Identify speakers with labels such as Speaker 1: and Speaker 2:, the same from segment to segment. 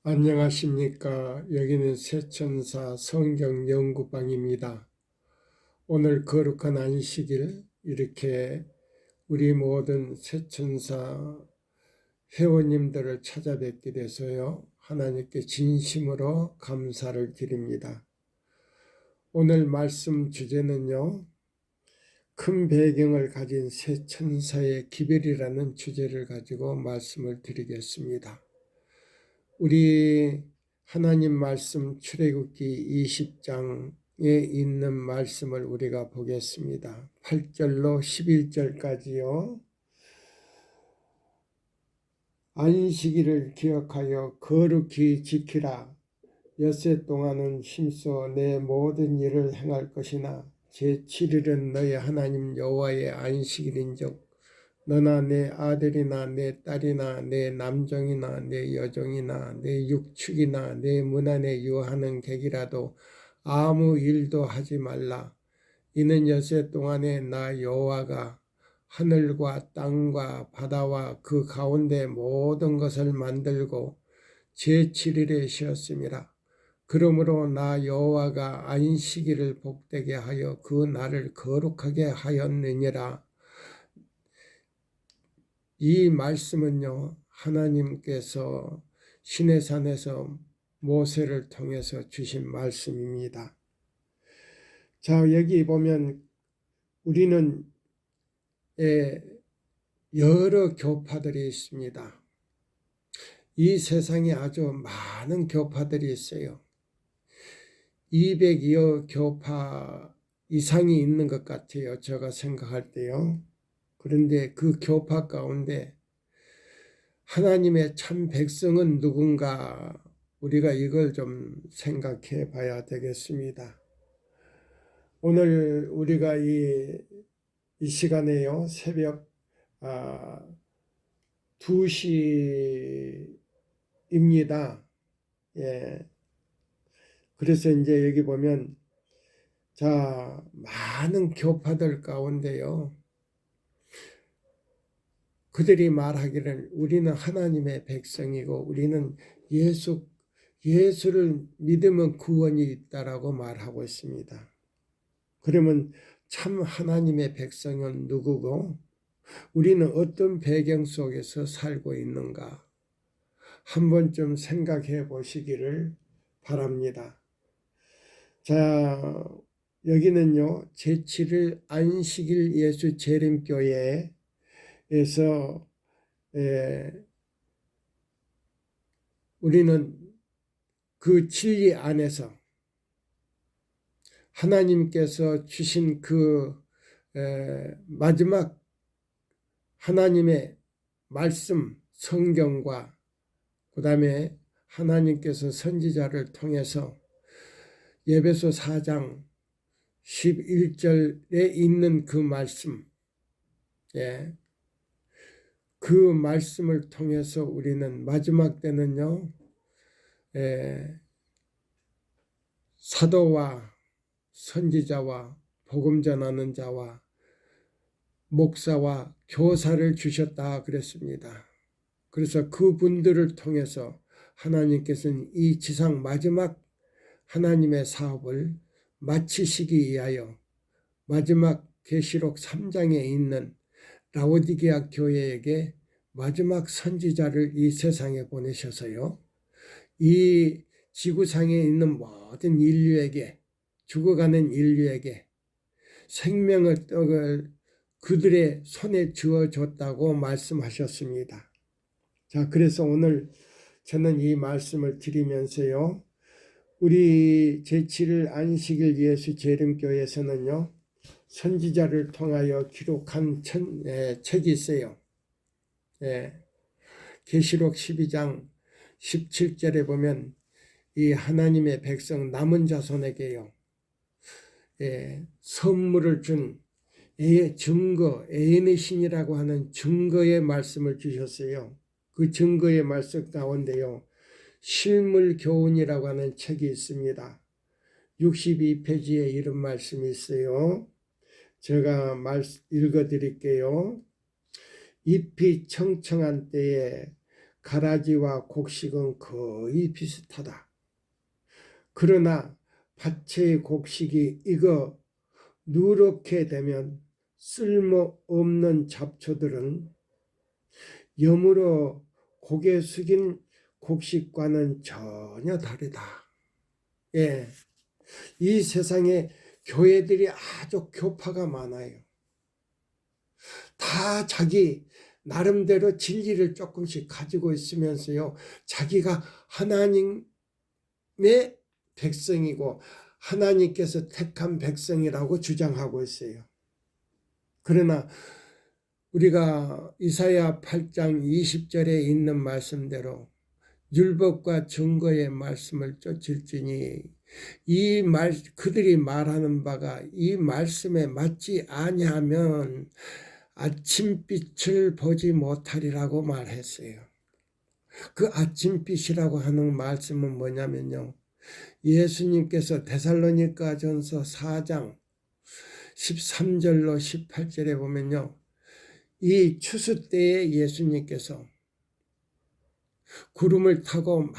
Speaker 1: 안녕하십니까. 여기는 새천사 성경 연구방입니다. 오늘 거룩한 안식일 이렇게 우리 모든 새천사 회원님들을 찾아뵙게 돼서요. 하나님께 진심으로 감사를 드립니다. 오늘 말씀 주제는요. 큰 배경을 가진 새천사의 기별이라는 주제를 가지고 말씀을 드리겠습니다. 우리 하나님 말씀 출애굽기 20장에 있는 말씀을 우리가 보겠습니다. 8절로 11절까지요. 안식일을 기억하여 거룩히 지키라. 엿새 동안은 힘써 내 모든 일을 행할 것이나 제7일은 너희 하나님 여호와의 안식일인즉 너나 내 아들이나 내 딸이나 내 남종이나 내 여종이나 내 육축이나 내 문 안에 유하는 객이라도 아무 일도 하지 말라. 이는 엿새 동안에 나 여호와가 하늘과 땅과 바다와 그 가운데 모든 것을 만들고 제7일에 쉬었음이라. 그러므로 나 여호와가 안식일을 복되게 하여 그 날을 거룩하게 하였느니라. 이 말씀은요, 하나님께서 시내산에서 모세를 통해서 주신 말씀입니다. 자, 여기 보면 우리는 여러 교파들이 있습니다. 이 세상에 아주 많은 교파들이 있어요. 200여 교파 이상이 있는 것 같아요. 제가 생각할 때요. 그런데 그 교파 가운데 하나님의 참 백성은 누군가 우리가 이걸 좀 생각해 봐야 되겠습니다. 오늘 우리가 이 시간에요. 새벽 2시입니다. 예. 그래서 이제 여기 보면 자, 많은 교파들 가운데요. 그들이 말하기를 우리는 하나님의 백성이고 우리는 예수를 믿으면 구원이 있다라고 말하고 있습니다. 그러면 참 하나님의 백성은 누구고 우리는 어떤 배경 속에서 살고 있는가 한번 좀 생각해 보시기를 바랍니다. 자, 여기는요. 제7일 안식일 예수 재림교회 에서 우리는 그 진리 안에서 하나님께서 주신 그 마지막 하나님의 말씀 성경과 그 다음에 하나님께서 선지자를 통해서 에베소 4장 11절에 있는 그 말씀 그 말씀을 통해서 우리는 마지막 때는요, 사도와 선지자와 복음 전하는 자와 목사와 교사를 주셨다 그랬습니다. 그래서 그분들을 통해서 하나님께서는 이 지상 마지막 하나님의 사업을 마치시기 위하여 마지막 계시록 3장에 있는 라오디게아 교회에게 마지막 선지자를 이 세상에 보내셔서요. 이 지구상에 있는 모든 인류에게 죽어가는 인류에게 생명의 떡을 그들의 손에 쥐어줬다고 말씀하셨습니다. 자, 그래서 오늘 저는 이 말씀을 드리면서요. 우리 제7일 안식일 예수 재림교회에서는요. 선지자를 통하여 기록한 책이 있어요. 계시록 12장 17절에 보면 이 하나님의 백성 남은 자손에게요. 선물을 준 증거, 애인의 신이라고 하는 증거의 말씀을 주셨어요. 그 증거의 말씀 가운데요. 실물교훈이라고 하는 책이 있습니다. 62페이지에 이런 말씀이 있어요. 제가 읽어드릴게요. 잎이 청청한 때에 가라지와 곡식은 거의 비슷하다. 그러나 밭의 곡식이 익어 누렇게 되면 쓸모없는 잡초들은 여물어 고개 숙인 곡식과는 전혀 다르다. 예, 이 세상에 교회들이 아주 교파가 많아요. 다 자기 나름대로 진리를 조금씩 가지고 있으면서요, 자기가 하나님의 백성이고 하나님께서 택한 백성이라고 주장하고 있어요. 그러나 우리가 이사야 8장 20절에 있는 말씀대로 율법과 증거의 말씀을 쫓을지니 그들이 말하는 바가 이 말씀에 맞지 아니하면 아침빛을 보지 못하리라고 말했어요. 그 아침빛이라고 하는 말씀은 뭐냐면요, 예수님께서 데살로니가전서 4장 13절로 18절에 보면요, 이 추수 때에 예수님께서 구름을 타고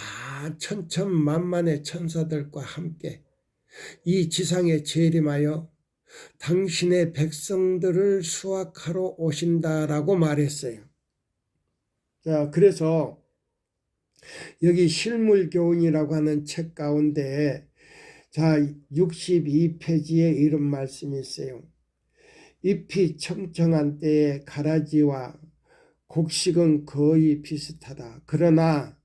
Speaker 1: 천천만만의 천사들과 함께 이 지상에 재림하여 당신의 백성들을 수확하러 오신다라고 말했어요. 자, 그래서 여기 실물교훈이라고 하는 책 가운데 자 62페이지에 이런 말씀이 있어요. 잎이 청청한 때에 가라지와 곡식은 거의 비슷하다. 그러나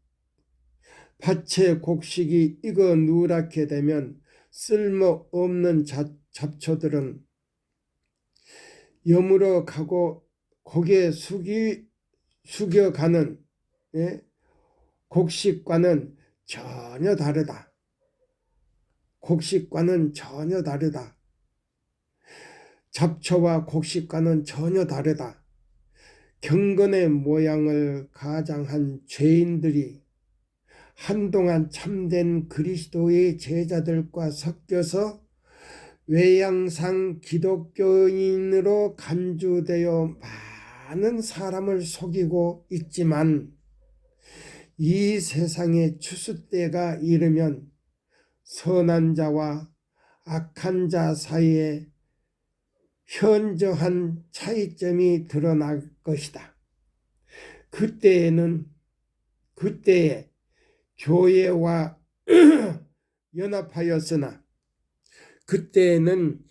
Speaker 1: 밭의 곡식이 익어 누렇게 되면 쓸모없는 잡초들은 여물어 가고 고개 숙여가는 곡식과는 전혀 다르다. 곡식과는 전혀 다르다. 잡초와 곡식과는 전혀 다르다. 경건의 모양을 가장한 죄인들이 한동안 참된 그리스도의 제자들과 섞여서 외양상 기독교인으로 간주되어 많은 사람을 속이고 있지만 이 세상의 추수 때가 이르면 선한 자와 악한 자 사이에 현저한 차이점이 드러날 것이다. 그때에 교회와 연합하였으나 그때는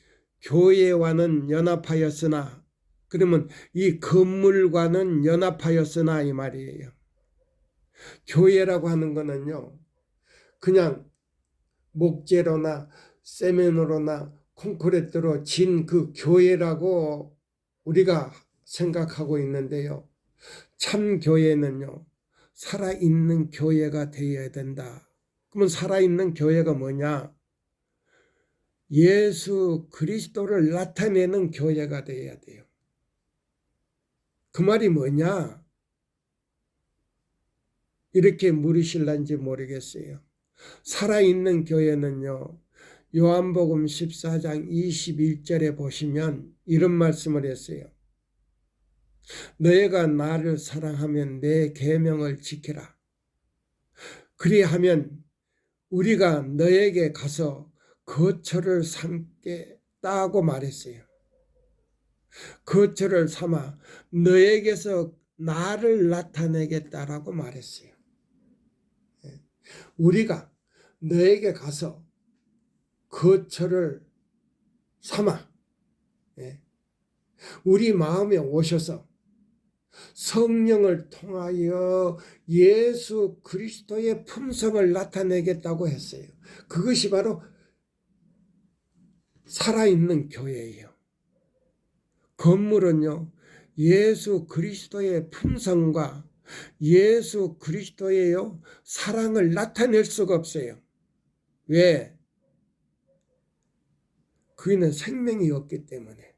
Speaker 1: 교회와는 연합하였으나 그러면 이 건물과는 연합하였으나 이 말이에요. 교회라고 하는 거는요, 그냥 목재로나 세면으로나 콘크리트로 진 그 교회라고 우리가 생각하고 있는데요, 참 교회는요, 살아있는 교회가 되어야 된다. 그러면 살아있는 교회가 뭐냐? 예수 그리스도를 나타내는 교회가 되어야 돼요. 그 말이 뭐냐? 이렇게 물으실런지 모르겠어요. 살아있는 교회는요, 요한복음 14장 21절에 보시면 이런 말씀을 했어요. 너희가 나를 사랑하면 내 계명을 지키라. 그리하면 우리가 너에게 가서 거처를 삼겠다고 말했어요. 거처를 삼아 너에게서 나를 나타내겠다라고 말했어요. 우리가 너에게 가서 거처를 삼아 우리 마음에 오셔서 성령을 통하여 예수 그리스도의 품성을 나타내겠다고 했어요. 그것이 바로 살아있는 교회예요. 건물은요, 예수 그리스도의 품성과 예수 그리스도의 사랑을 나타낼 수가 없어요. 왜? 그이는 생명이 없기 때문에.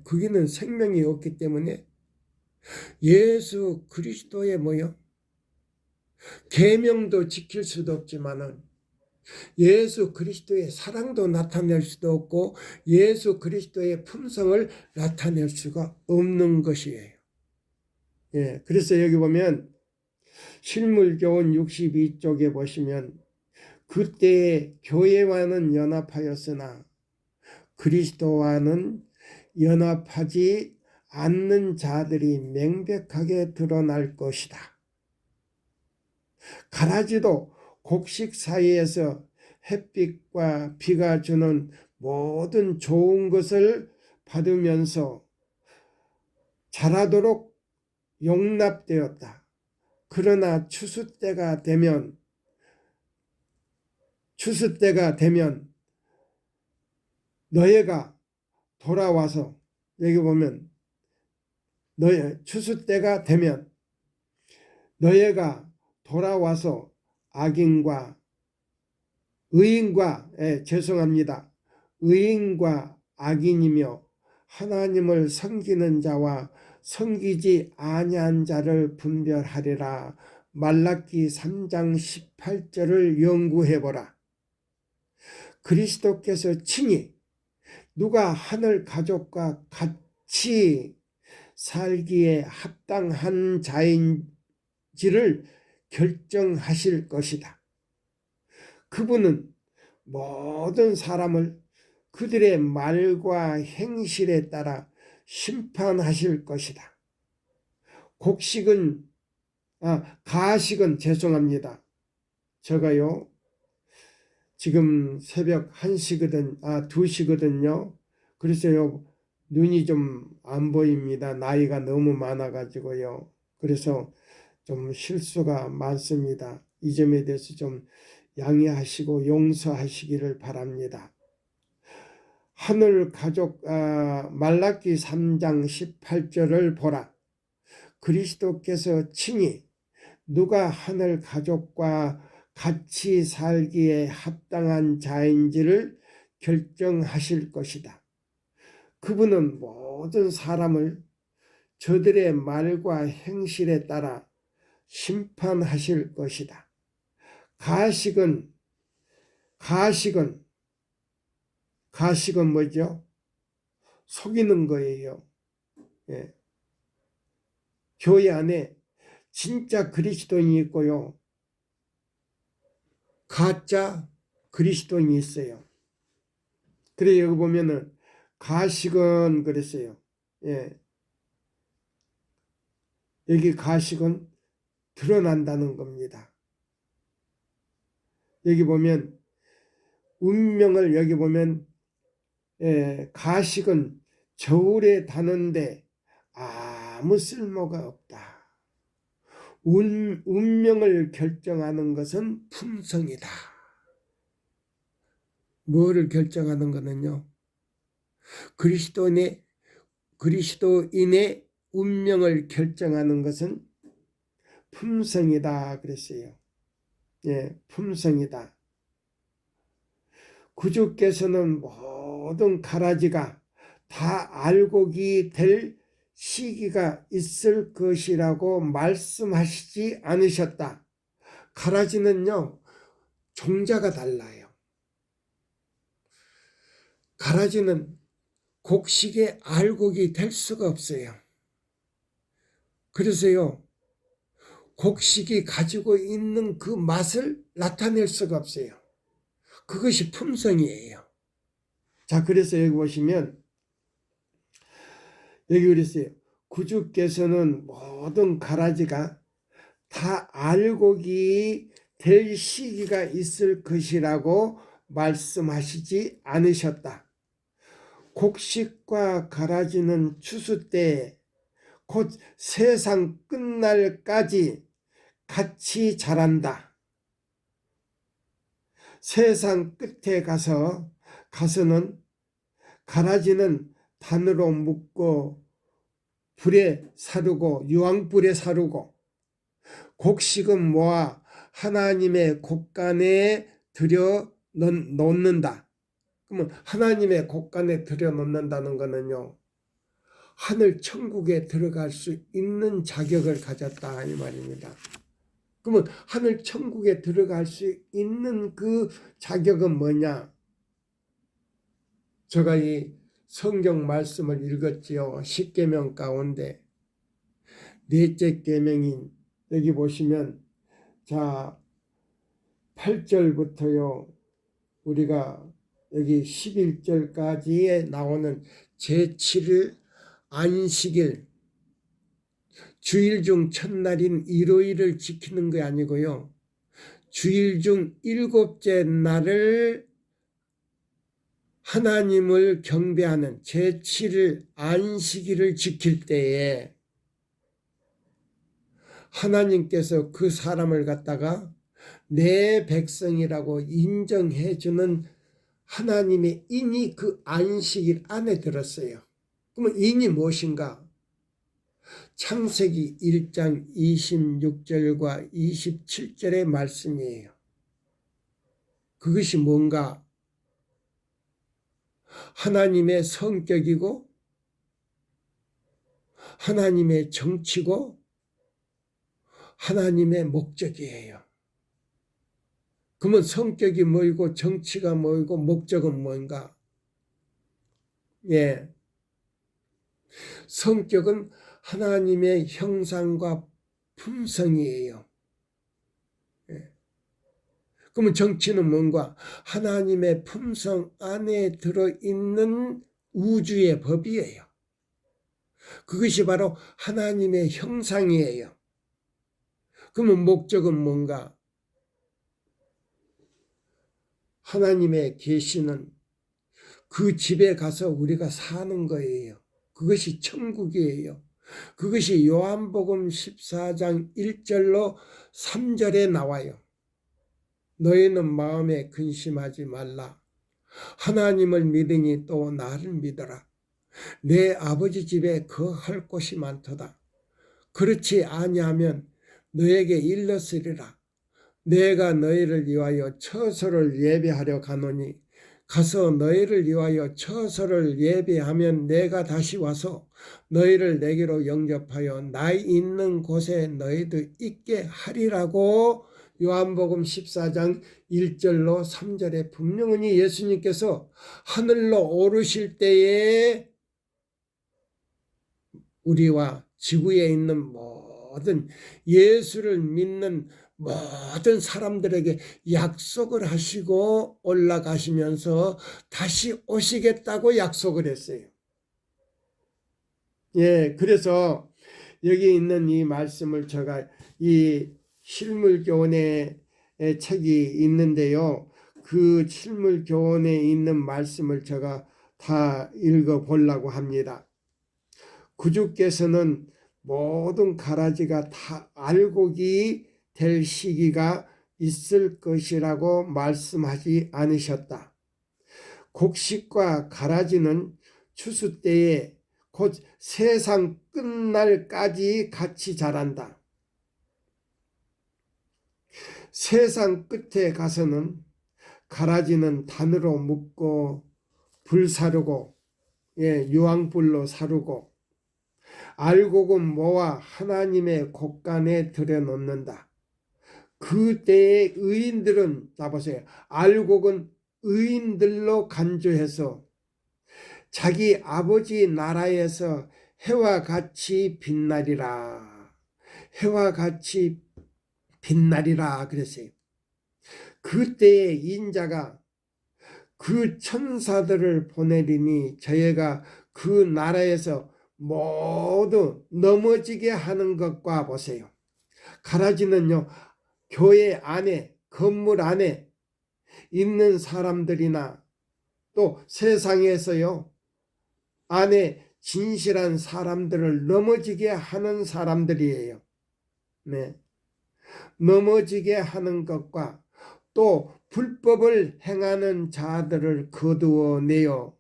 Speaker 1: 그이는 생명이 없기 때문에 예수 그리스도의 계명도 지킬 수도 없지만은 예수 그리스도의 사랑도 나타낼 수도 없고 예수 그리스도의 품성을 나타낼 수가 없는 것이에요. 예, 그래서 여기 보면 실물교훈 62쪽에 보시면 그때의 교회와는 연합하였으나 그리스도와는 연합하지 않는 자들이 명백하게 드러날 것이다. 가라지도 곡식 사이에서 햇빛과 비가 주는 모든 좋은 것을 받으면서 자라도록 용납되었다. 그러나 추수 때가 되면 너희가 돌아와서, 여기 보면 추수 때가 되면 너희가 돌아와서 의인과 악인이며 하나님을 섬기는 자와 섬기지 아니한 자를 분별하리라. 말라기 3장 18절을 연구해보라. 그리스도께서 친히 누가 하늘 가족과 같이 살기에 합당한 자인지를 결정하실 것이다. 그분은 모든 사람을 그들의 말과 행실에 따라 심판하실 것이다. 가식은 죄송합니다. 제가요 지금 새벽 2시거든요. 그래서요 눈이 좀 안 보입니다. 나이가 너무 많아가지고요. 그래서 좀 실수가 많습니다. 이 점에 대해서 좀 양해하시고 용서하시기를 바랍니다. 말라기 3장 18절을 보라. 그리스도께서 친히 누가 하늘 가족과 같이 살기에 합당한 자인지를 결정하실 것이다. 그분은 모든 사람을 저들의 말과 행실에 따라 심판하실 것이다. 가식은 뭐죠? 속이는 거예요. 예. 교회 안에 진짜 그리스도인이 있고요. 가짜 그리스도인이 있어요. 그래 여기 보면은 가식은 그랬어요. 예. 여기 가식은 드러난다는 겁니다. 여기 보면 운명을 여기 보면 가식은 저울에 다는데 아무 쓸모가 없다. 운명을 결정하는 것은 품성이다. 뭐를 결정하는 것은요? 그리스도인의 운명을 결정하는 것은 품성이다 그랬어요. 예, 품성이다. 구주께서는 모든 가라지가 다 알곡이 될 시기가 있을 것이라고 말씀하시지 않으셨다. 가라지는요, 종자가 달라요. 가라지는 곡식의 알곡이 될 수가 없어요. 그래서요, 곡식이 가지고 있는 그 맛을 나타낼 수가 없어요. 그것이 품성이에요. 자, 그래서 여기 보시면 여기 그랬어요. 구주께서는 모든 가라지가 다 알곡이 될 시기가 있을 것이라고 말씀하시지 않으셨다. 곡식과 가라지는 추수 때 곧 세상 끝날까지 같이 자란다. 세상 끝에 가서는 가라지는 단으로 묶고 불에 사르고 유황불에 사르고 곡식은 모아 하나님의 곳간에 들여 놓는다. 그러면 하나님의 곳간에 들여 놓는다는 것은요, 하늘 천국에 들어갈 수 있는 자격을 가졌다 이 말입니다. 그러면 하늘 천국에 들어갈 수 있는 그 자격은 뭐냐? 제가 이 성경 말씀을 읽었지요. 십계명 가운데 넷째 계명인 여기 보시면 자 8절부터요 우리가 여기 11절까지에 나오는 제7일 안식일 주일 중 첫날인 일요일을 지키는 게 아니고요. 주일 중 7째 날을 하나님을 경배하는 제7일 안식일을 지킬 때에 하나님께서 그 사람을 갖다가 내 백성이라고 인정해주는 하나님의 인이 그 안식일 안에 들었어요. 그러면 인이 무엇인가? 창세기 1장 26절과 27절의 말씀이에요. 그것이 뭔가? 하나님의 성격이고 하나님의 정치고 하나님의 목적이에요. 그러면 성격이 뭐이고 정치가 뭐이고 목적은 뭔가? 예. 성격은 하나님의 형상과 품성이에요. 예. 그러면 정치는 뭔가? 하나님의 품성 안에 들어있는 우주의 법이에요. 그것이 바로 하나님의 형상이에요. 그러면 목적은 뭔가? 하나님의 계시는 그 집에 가서 우리가 사는 거예요. 그것이 천국이에요. 그것이 요한복음 14장 1절로 3절에 나와요. 너희는 마음에 근심하지 말라. 하나님을 믿으니 또 나를 믿어라. 내 아버지 집에 거할 곳이 많도다. 그렇지 아니하면 너에게 일렀으리라. 내가 너희를 위하여 처소를 예배하려 가노니 가서 너희를 위하여 처소를 예배하면 내가 다시 와서 너희를 내게로 영접하여 나 있는 곳에 너희도 있게 하리라고 요한복음 14장 1절로 3절에 분명히 예수님께서 하늘로 오르실 때에 우리와 지구에 있는 모든 예수를 믿는 모든 사람들에게 약속을 하시고 올라가시면서 다시 오시겠다고 약속을 했어요. 예, 그래서 여기 있는 이 말씀을 제가 이 실물교훈의 책이 있는데요. 그 실물교훈에 있는 말씀을 제가 다 읽어보려고 합니다. 구주께서는 모든 가라지가 다 알곡이 될 시기가 있을 것이라고 말씀하지 않으셨다. 곡식과 가라지는 추수 때에 곧 세상 끝날까지 같이 자란다. 세상 끝에 가서는 가라지는 단으로 묶고 불사르고 유황불로 사르고 알곡은 모아 하나님의 곳간에 들여놓는다. 그때의 의인들은 다 보세요. 알곡은 의인들로 간주해서 자기 아버지 나라에서 해와 같이 빛나리라. 해와 같이 빛나리라 그랬어요. 그때의 인자가 그 천사들을 보내리니 저희가 그 나라에서 모두 넘어지게 하는 것과 보세요. 가라지는요, 교회 안에, 건물 안에 있는 사람들이나 또 세상에서요, 안에 진실한 사람들을 넘어지게 하는 사람들이에요. 네. 넘어지게 하는 것과 또 불법을 행하는 자들을 거두어내어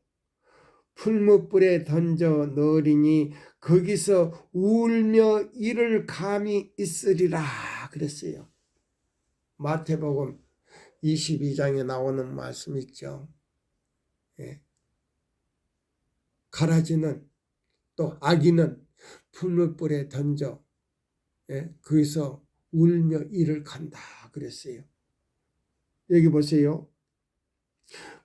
Speaker 1: 풀무불에 던져 넣으리니 거기서 울며 이를 감이 있으리라 그랬어요. 마태복음 22장에 나오는 말씀 있죠. 예. 가라지는 또 아기는 풀무불에 던져 거기서 울며 이를 간다 그랬어요. 여기 보세요.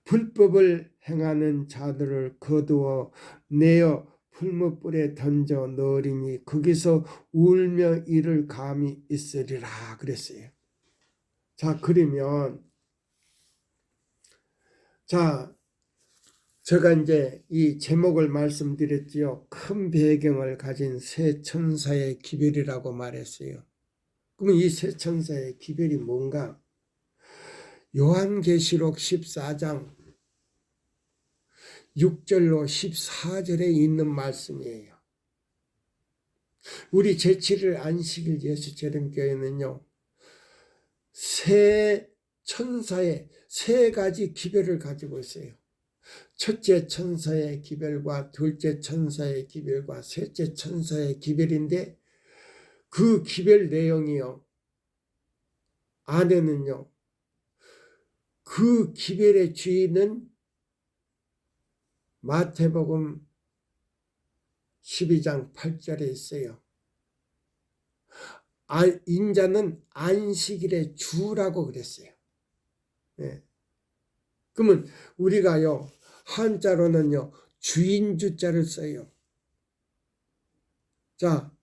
Speaker 1: 불법을 행하는 자들을 거두어 내어 풀무불에 던져 넣으리니 거기서 울며 이를 감이 있으리라 그랬어요. 자, 그러면 자, 제가 이제 이 제목을 말씀드렸지요. 큰 배경을 가진 세 천사의 기별이라고 말했어요. 그러면 이 세 천사의 기별이 뭔가? 요한계시록 14장 6절로 14절에 있는 말씀이에요. 우리 제7일 안식일 예수재림교회는요, 세 천사의 세 가지 기별을 가지고 있어요. 첫째 천사의 기별과 둘째 천사의 기별과 셋째 천사의 기별인데 그 기별 내용이요, 안에는요, 그 기별의 주인은 마태복음 12장 8절에 있어요. 인자는 안식일의 주라고 그랬어요. 네. 그러면 우리가요, 한자로는요, 주인주자를 써요. 자,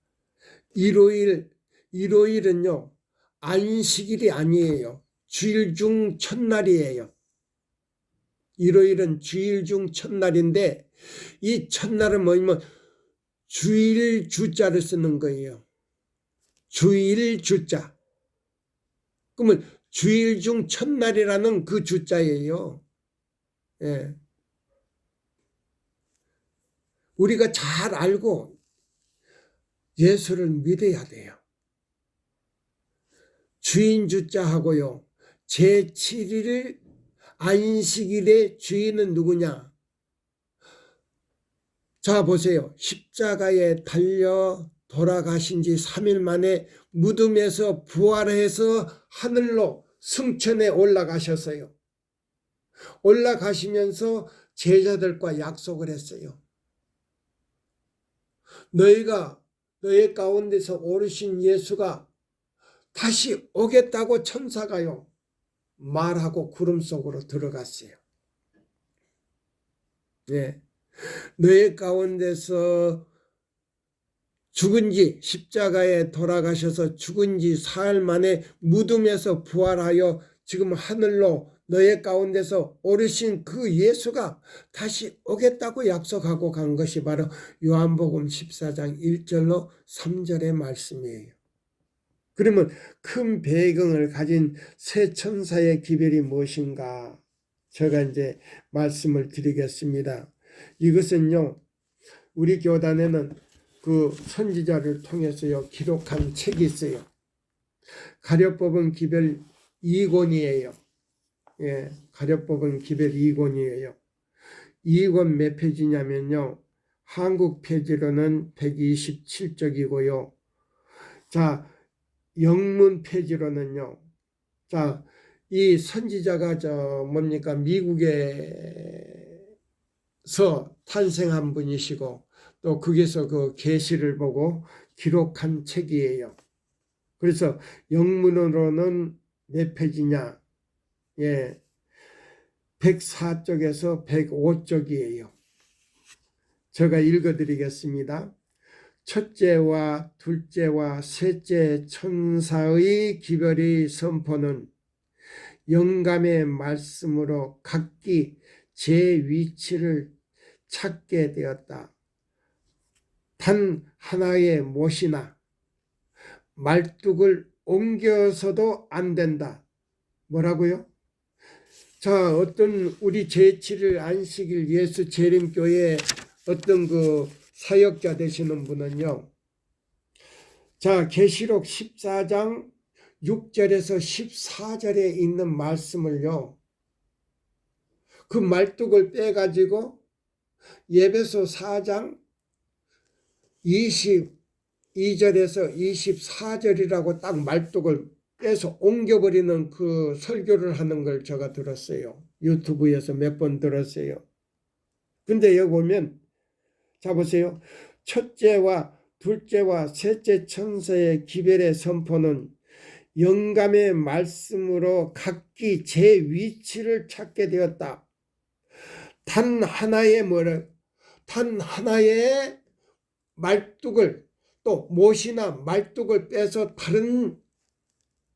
Speaker 1: 일요일은요, 안식일이 아니에요. 주일 중 첫날이에요. 일요일은 주일 중 첫날인데 이 첫날은 뭐냐면 주일 주자를 쓰는 거예요. 주일 주자. 그러면 주일 중 첫날이라는 그 주자예요. 예. 우리가 잘 알고 예수를 믿어야 돼요. 주인 주자하고요, 제7일 안식일의 주인은 누구냐? 자, 보세요. 십자가에 달려 돌아가신 지 3일 만에 무덤에서 부활해서 하늘로 승천에 올라가셨어요. 올라가시면서 제자들과 약속을 했어요. 너희 가운데서 오르신 예수가 다시 오겠다고 천사가요, 말하고 구름 속으로 들어갔어요. 네. 너희 가운데서 죽은 지, 십자가에 돌아가셔서 죽은 지 사흘 만에 무덤에서 부활하여 지금 하늘로 너희 가운데서 오르신 그 예수가 다시 오겠다고 약속하고 간 것이 바로 요한복음 14장 1절로 3절의 말씀이에요. 그러면 큰 배경을 가진 세 천사의 기별이 무엇인가? 제가 이제 말씀을 드리겠습니다. 이것은요, 우리 교단에는 그 선지자를 통해서요, 기록한 책이 있어요. 가려뽑은 기별 2권이에요. 예, 가려뽑은 기별 2권이에요. 2권 몇 페이지냐면요, 한국 페이지로는 127쪽이고요. 자, 영문 페이지로는요, 자, 이 선지자가 뭡니까? 미국에서 탄생한 분이시고, 또 거기서 그 계시를 보고 기록한 책이에요. 그래서 영문으로는 몇 페이지냐? 예, 104쪽에서 105쪽이에요. 제가 읽어드리겠습니다. 첫째와 둘째와 셋째 천사의 기별의 선포는 영감의 말씀으로 각기 제 위치를 찾게 되었다. 단 하나의 못이나 말뚝을 옮겨서도 안 된다. 뭐라고요? 자, 어떤 우리 제7일 안식일 예수 재림교회 어떤 그 사역자 되시는 분은요, 자, 계시록 14장 6절에서 14절에 있는 말씀을요, 그 말뚝을 빼가지고 예배소 4장 22절에서 24절이라고 딱 말뚝을 빼서 옮겨버리는 그 설교를 하는 걸 제가 들었어요. 유튜브에서 몇 번 들었어요. 근데 여기 보면, 자 보세요. 첫째와 둘째와 셋째 천사의 기별의 선포는 영감의 말씀으로 각기 제 위치를 찾게 되었다. 단 하나의 말뚝을 또 못이나 말뚝을 빼서 다른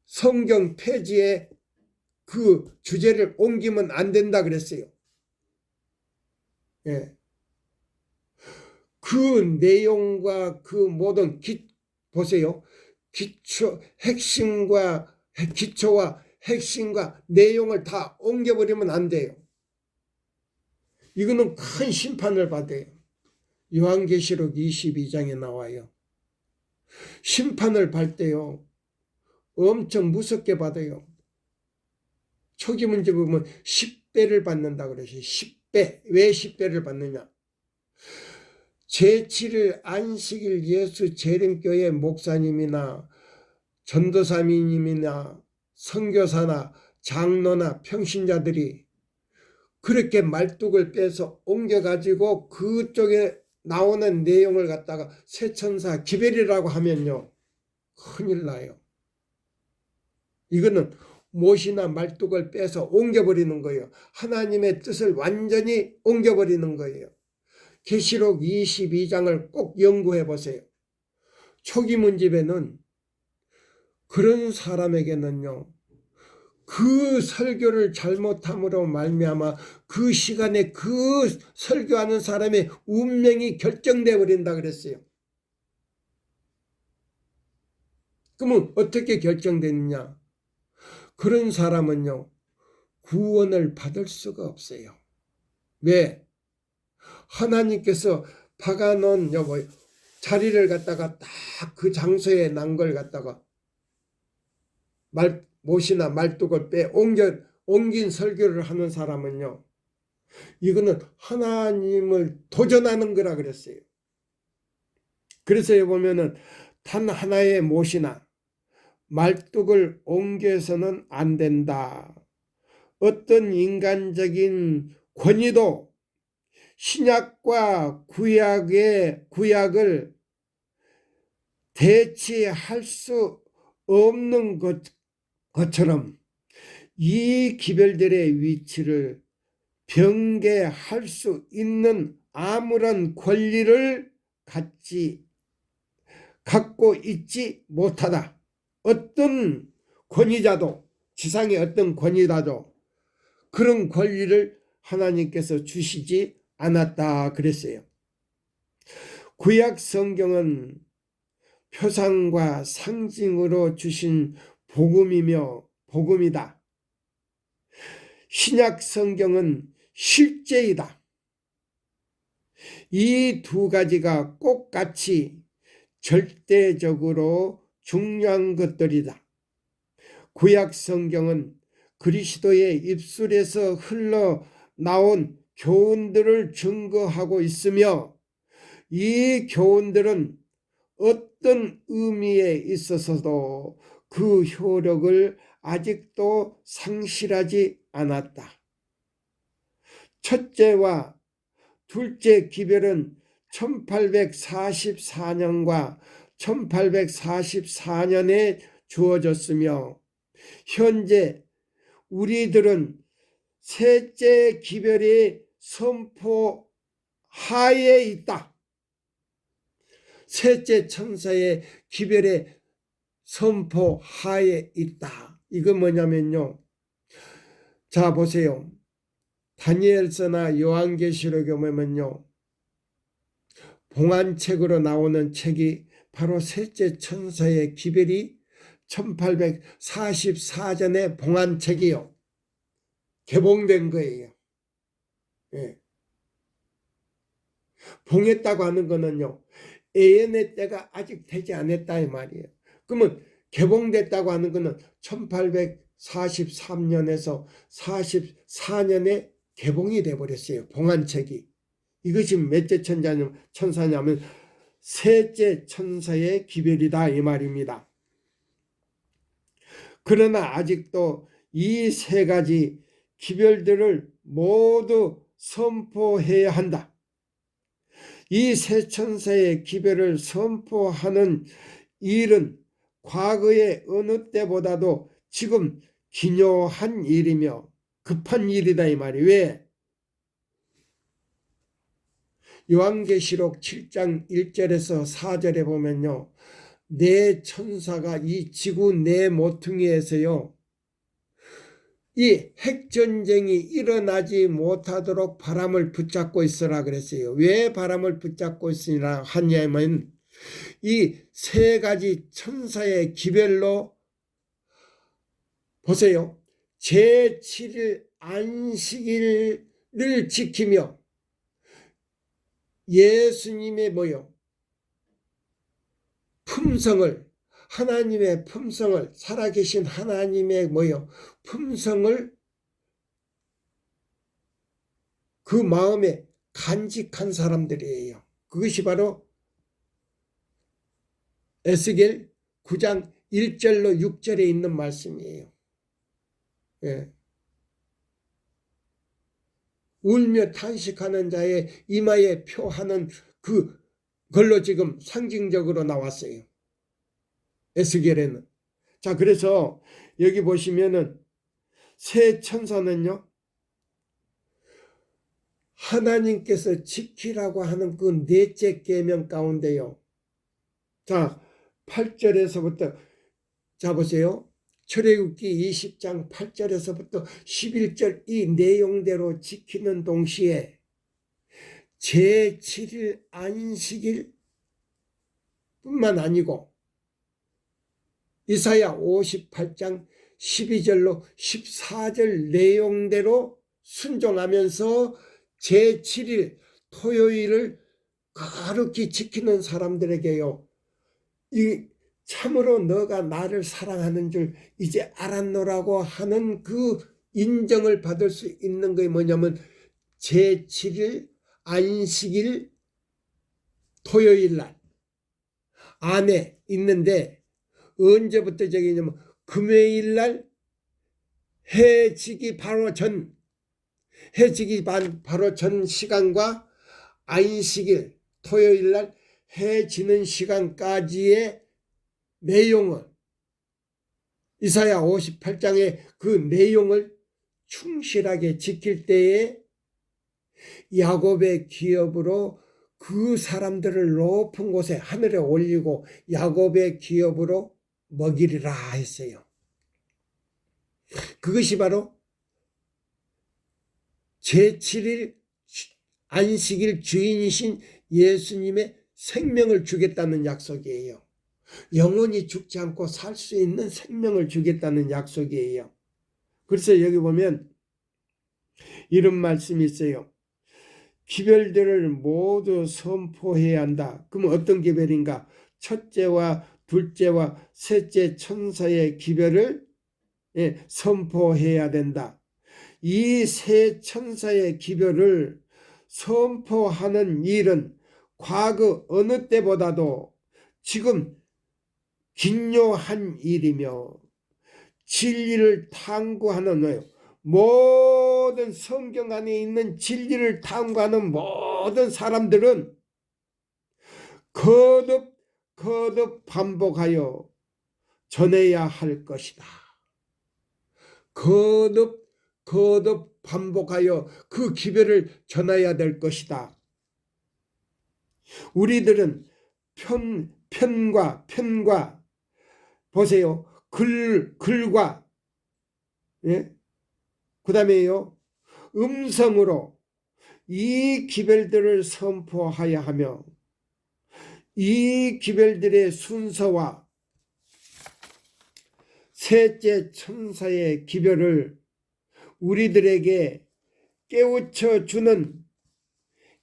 Speaker 1: 성경 페이지에 그 주제를 옮기면 안 된다 그랬어요. 예. 그 내용과 그 모든 보세요. 기초와 핵심과 내용을 다 옮겨버리면 안 돼요. 이거는 큰 심판을 받아요. 요한계시록 22장에 나와요. 심판을 받을 때요. 엄청 무섭게 받아요. 초기 문제 보면 10배를 받는다 그러죠. 10배. 왜 10배를 받느냐? 제7일 안식일 예수 재림교회 목사님이나 전도사님이나 선교사나 장로나 평신자들이 그렇게 말뚝을 빼서 옮겨가지고 그쪽에 나오는 내용을 갖다가 세천사 기별이라고 하면요. 큰일 나요. 이거는 못이나 말뚝을 빼서 옮겨버리는 거예요. 하나님의 뜻을 완전히 옮겨버리는 거예요. 계시록 22장을 꼭 연구해 보세요. 초기 문집에는 그런 사람에게는요. 그 설교를 잘못함으로 말미암아 그 시간에 그 설교하는 사람의 운명이 결정돼 버린다 그랬어요. 그러면 어떻게 결정되느냐? 그런 사람은요. 구원을 받을 수가 없어요. 왜? 하나님께서 박아놓은 자리를 갖다가 딱 그 장소에 난 걸 갖다가 못이나 말뚝을 옮긴 설교를 하는 사람은요. 이거는 하나님을 도전하는 거라 그랬어요. 그래서 보면은 단 하나의 못이나 말뚝을 옮겨서는 안 된다. 어떤 인간적인 권위도 신약과 구약을 대치할 수 없는 것처럼 이 기별들의 위치를 변개할 수 있는 아무런 권리를 갖고 있지 못하다. 어떤 권위자도 지상의 어떤 권위자도 그런 권리를 하나님께서 주시지 않았다 그랬어요. 구약 성경은 표상과 상징으로 주신 복음이다. 신약 성경은 실제이다. 이 두 가지가 꼭 같이 절대적으로 중요한 것들이다. 구약 성경은 그리스도의 입술에서 흘러나온 교훈들을 증거하고 있으며 이 교훈들은 어떤 의미에 있어서도 그 효력을 아직도 상실하지 않았다. 첫째와 둘째 기별은 1844년과 1844년에 주어졌으며 현재 우리들은 셋째 기별의 선포하에 있다. 셋째 천사의 기별의 선포하에 있다. 이건 뭐냐면요. 자 보세요. 다니엘서나 요한계시록에 보면요. 봉안책으로 나오는 책이 바로 셋째 천사의 기별이 1844년에 봉안책이요. 개봉된 거예요. 예. 봉했다고 하는 거는요. 예언의 때가 아직 되지 않았다 이 말이에요. 그러면 개봉됐다고 하는 거는 1843년에서 44년에 개봉이 돼버렸어요. 봉안책이. 이것이 몇째 천사냐면 셋째 천사의 기별이다 이 말입니다. 그러나 아직도 이 세 가지 기별들을 모두 선포해야 한다. 이 세 천사의 기별을 선포하는 일은 과거의 어느 때보다도 지금 기묘한 일이며 급한 일이다 이 말이. 왜? 요한계시록 7장 1절에서 4절에 보면요, 네 천사가 이 지구 네 모퉁이에서요, 이 핵전쟁이 일어나지 못하도록 바람을 붙잡고 있으라 그랬어요. 왜 바람을 붙잡고 있으라 하냐면 이 세 가지 천사의 기별로 보세요. 제7일 안식일을 지키며 예수님의 품성을, 하나님의 품성을, 살아계신 하나님의 품성을 그 마음에 간직한 사람들이에요. 그것이 바로 에스겔 9장 1절로 6절에 있는 말씀이에요. 예. 울며 탄식하는 자의 이마에 표하는 그걸로 지금 상징적으로 나왔어요. 에스겔에는. 자, 그래서 여기 보시면은 새 천사는요, 하나님께서 지키라고 하는 그 넷째 계명 가운데요. 자, 8절에서부터 자 보세요. 출애굽기 20장 8절에서부터 11절 이 내용대로 지키는 동시에 제7일 안식일 뿐만 아니고 이사야 58장 12절로 14절 내용대로 순종하면서 제7일 토요일을 거룩히 지키는 사람들에게요, 이 참으로 너가 나를 사랑하는 줄 이제 알았노라고 하는 그 인정을 받을 수 있는 게 뭐냐면 제7일 안식일 토요일 날 안에 있는데, 언제부터 저기냐면 금요일 날 해지기 바로 전 시간과 안식일 토요일 날 해 지는 시간까지의 내용을, 이사야 58장의 그 내용을 충실하게 지킬 때에 야곱의 기업으로 그 사람들을 높은 곳에 하늘에 올리고 야곱의 기업으로 먹이리라 했어요. 그것이 바로 제7일 안식일 주인이신 예수님의 생명을 주겠다는 약속이에요. 영원히 죽지 않고 살 수 있는 생명을 주겠다는 약속이에요. 그래서 여기 보면 이런 말씀이 있어요. 기별들을 모두 선포해야 한다. 그럼 어떤 기별인가? 첫째와 둘째와 셋째 천사의 기별을 선포해야 된다. 이 세 천사의 기별을 선포하는 일은 과거 어느 때보다도 지금 긴요한 일이며 진리를 탐구하는 모든 성경 안에 있는 진리를 탐구하는 모든 사람들은 거듭 반복하여 전해야 할 것이다. 거듭 반복하여 그 기별을 전해야 될 것이다. 우리들은 편과 보세요. 글과 그 다음에요, 음성으로 이 기별들을 선포하여 하며 이 기별들의 순서와 셋째 천사의 기별을 우리들에게 깨우쳐 주는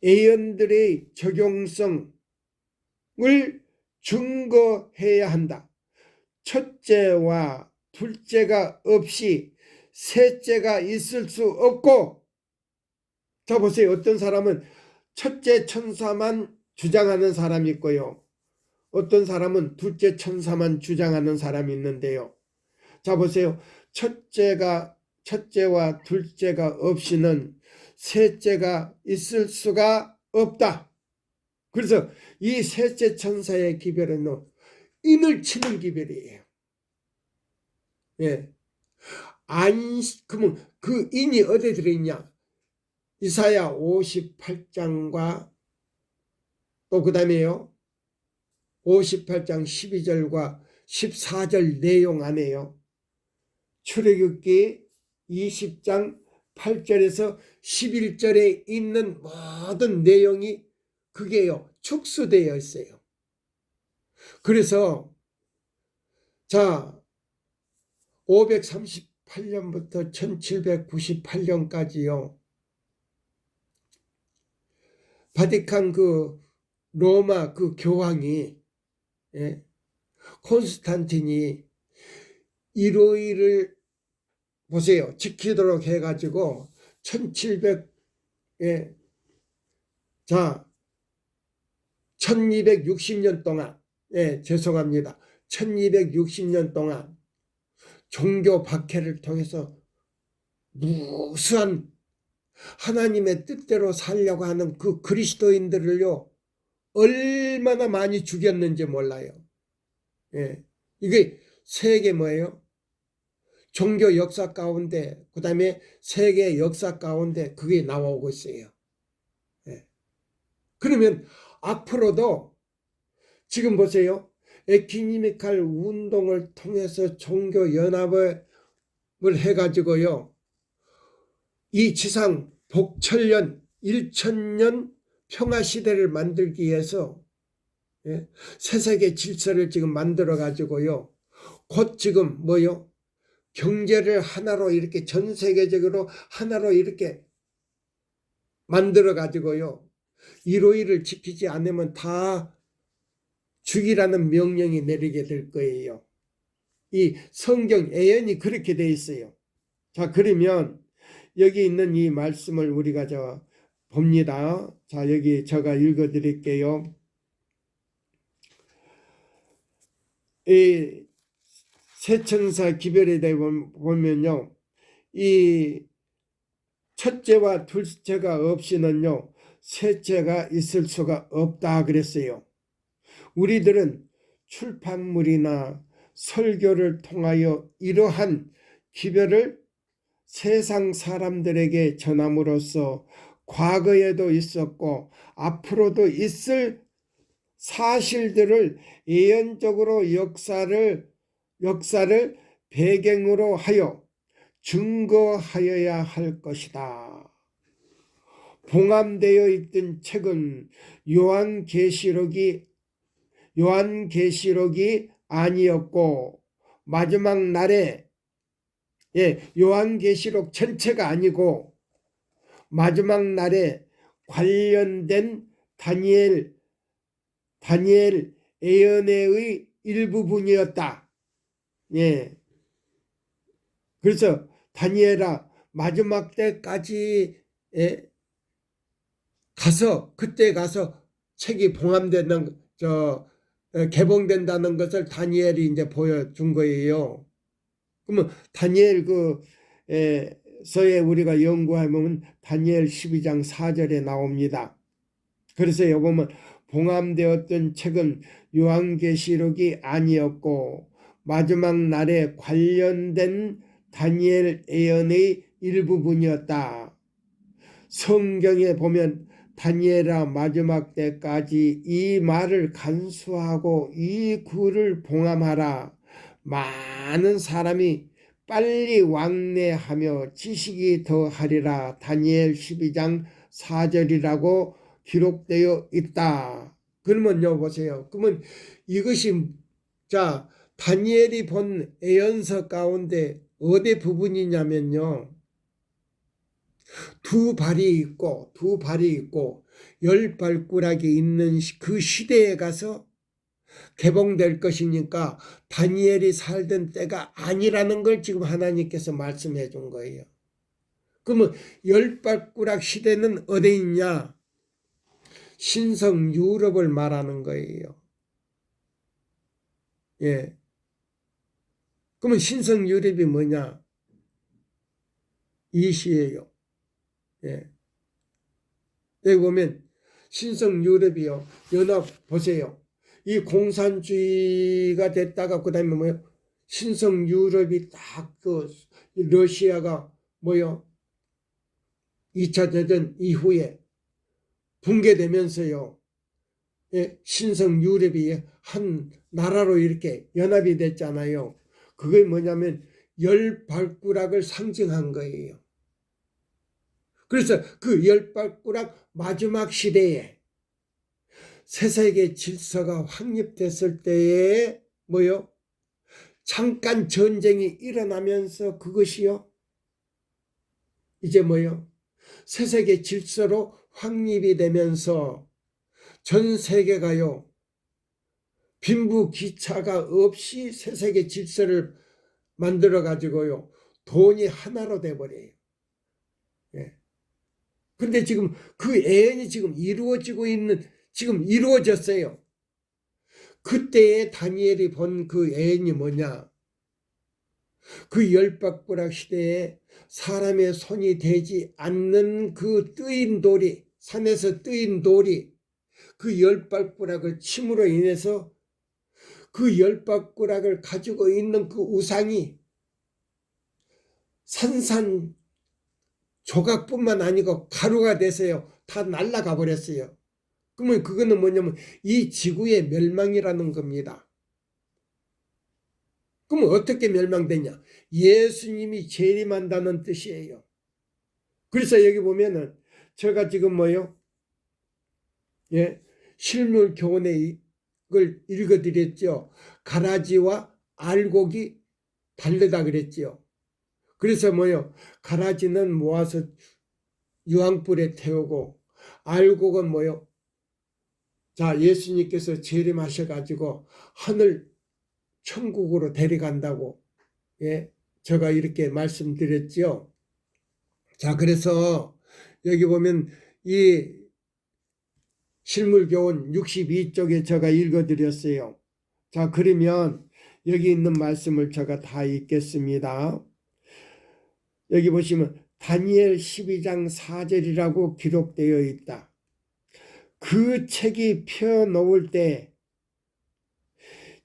Speaker 1: 예언들의 적용성을 증거해야 한다. 첫째와 둘째가 없이 셋째가 있을 수 없고, 자 보세요. 어떤 사람은 첫째 천사만 주장하는 사람이 있고요, 어떤 사람은 둘째 천사만 주장하는 사람이 있는데요. 자 보세요. 첫째와 둘째가 없이는 셋째가 있을 수가 없다. 그래서 이 셋째 천사의 기별은 인을 치는 기별이에요. 그러면 그 인이 어디에 들어있냐? 이사야 58장과 또 그 다음에요. 58장 12절과 14절 내용 안에요. 출애굽기 20장 8절에서 11절에 있는 모든 내용이 그게요. 축소되어 있어요. 그래서 자 538년부터 1798년까지요. 바티칸 그 로마 그 교황이 콘스탄틴이 일요일을 보세요. 지키도록 해가지고 1700 자 1260년 동안 죄송합니다. 1260년 동안 종교 박해를 통해서 무수한 하나님의 뜻대로 살려고 하는 그 그리스도인들을요 얼마나 많이 죽였는지 몰라요. 이게 세계 뭐예요? 종교 역사 가운데 그 다음에 세계 역사 가운데 그게 나오고 있어요. 그러면 앞으로도 지금 보세요. 에큐메니칼 운동을 통해서 종교 연합을 해가지고요. 이 지상 복천년 1000년 평화시대를 만들기 위해서 세세계 질서를 지금 만들어 가지고요. 곧 지금 뭐요? 경제를 하나로 이렇게 전 세계적으로 하나로 이렇게 만들어 가지고요. 일요일을 지키지 않으면 다 죽이라는 명령이 내리게 될 거예요. 이 성경 예언이 그렇게 돼 있어요. 자, 그러면 여기 있는 이 말씀을 우리가 봅니다. 자, 여기 제가 읽어 드릴게요. 이 세천사 기별에 대해 보면요. 이 첫째와 둘째가 없이는요. 셋째가 있을 수가 없다 그랬어요. 우리들은 출판물이나 설교를 통하여 이러한 기별을 세상 사람들에게 전함으로써 과거에도 있었고 앞으로도 있을 사실들을 예언적으로 역사를 배경으로 하여 증거하여야 할 것이다. 봉함되어 있던 책은 요한계시록이 아니었고 마지막 날에 요한계시록 전체가 아니고 마지막 날에 관련된 다니엘 예언의 일부분이었다. 그래서 다니엘아 마지막 때까지 그때 가서 책이 봉함되는 개봉된다는 것을 다니엘이 이제 보여준 거예요. 그러면 다니엘 서에 우리가 연구하면 다니엘 12장 4절에 나옵니다. 그래서 여기 보면 봉함되었던 책은 요한계시록이 아니었고 마지막 날에 관련된 다니엘 예언의 일부분이었다. 성경에 보면 다니엘아 마지막 때까지 이 말을 간수하고 이 글을 봉함하라. 많은 사람이 빨리 왕래하며 지식이 더하리라. 다니엘 12장 4절이라고 기록되어 있다. 그러면요 보세요. 그러면 이것이 다니엘이 본 예언서 가운데 어디 부분이냐면요. 두 발이 있고 10발가락이 있는 그 시대에 가서 개봉될 것이니까 다니엘이 살던 때가 아니라는 걸 지금 하나님께서 말씀해 준 거예요. 그러면 10발가락 시대는 어디 있냐? 신성 유럽을 말하는 거예요. 그러면 신성 유럽이 뭐냐? 이 시예요. 여기 보면 신성 유럽이요. 연합 보세요. 이 공산주의가 됐다가 그 다음에 뭐요? 신성 유럽이 딱 러시아가 2차 대전 이후에 붕괴되면서요. 예, 신성 유럽이 한 나라로 이렇게 연합이 됐잖아요. 그게 뭐냐면 열 발가락을 상징한 거예요. 그래서 그 열 발가락 마지막 시대에 세세계 질서가 확립됐을 때에 뭐요? 잠깐 전쟁이 일어나면서 그것이요? 이제 뭐요? 세세계 질서로 확립이 되면서 전 세계가요, 빈부기차가 없이 세세계 질서를 만들어 가지고요, 돈이 하나로 돼버려요. 예. 근데 지금 그 애연이 지금 지금 이루어졌어요. 그때에 다니엘이 본 그 애연이 뭐냐? 그 열박부락 시대에 사람의 손이 되지 않는 그 뜨인 돌이, 산에서 뜨인 돌이 그 열박부락을 침으로 인해서 그 열박부락을 가지고 있는 그 우상이 산산 조각뿐만 아니고 가루가 돼서요, 다 날아가 버렸어요. 그러면 그거는 뭐냐면 이 지구의 멸망이라는 겁니다. 그러면 어떻게 멸망되냐? 예수님이 재림한다는 뜻이에요. 그래서 여기 보면은 제가 지금 뭐요? 예, 실물 교훈의 걸 읽어드렸죠. 가라지와 알곡이 다르다 그랬죠. 그래서 뭐요? 가라지는 모아서 유황불에 태우고, 알곡은 뭐요? 자, 예수님께서 재림하셔가지고 하늘 천국으로 데려간다고, 예, 제가 이렇게 말씀드렸죠. 자, 그래서 여기 보면 이 실물교훈 62쪽에 제가 읽어드렸어요. 자, 그러면 여기 있는 말씀을 제가 다 읽겠습니다. 여기 보시면 다니엘 12장 4절이라고 기록되어 있다. 그 책이 펴놓을 때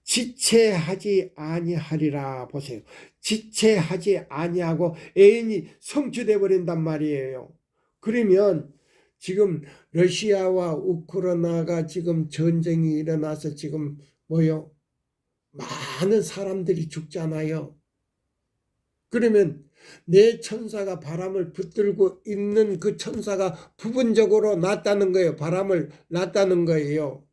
Speaker 1: 지체하지 아니하리라. 보세요. 지체하지 아니하고 애인이 성취돼 버린단 말이에요. 그러면 지금 러시아와 우크라이나가 지금 전쟁이 일어나서 지금 뭐요? 많은 사람들이 죽잖아요. 그러면 내 천사가 바람을 붙들고 있는 그 천사가 부분적으로 낫다는 거예요. 바람을 놨다는 거예요.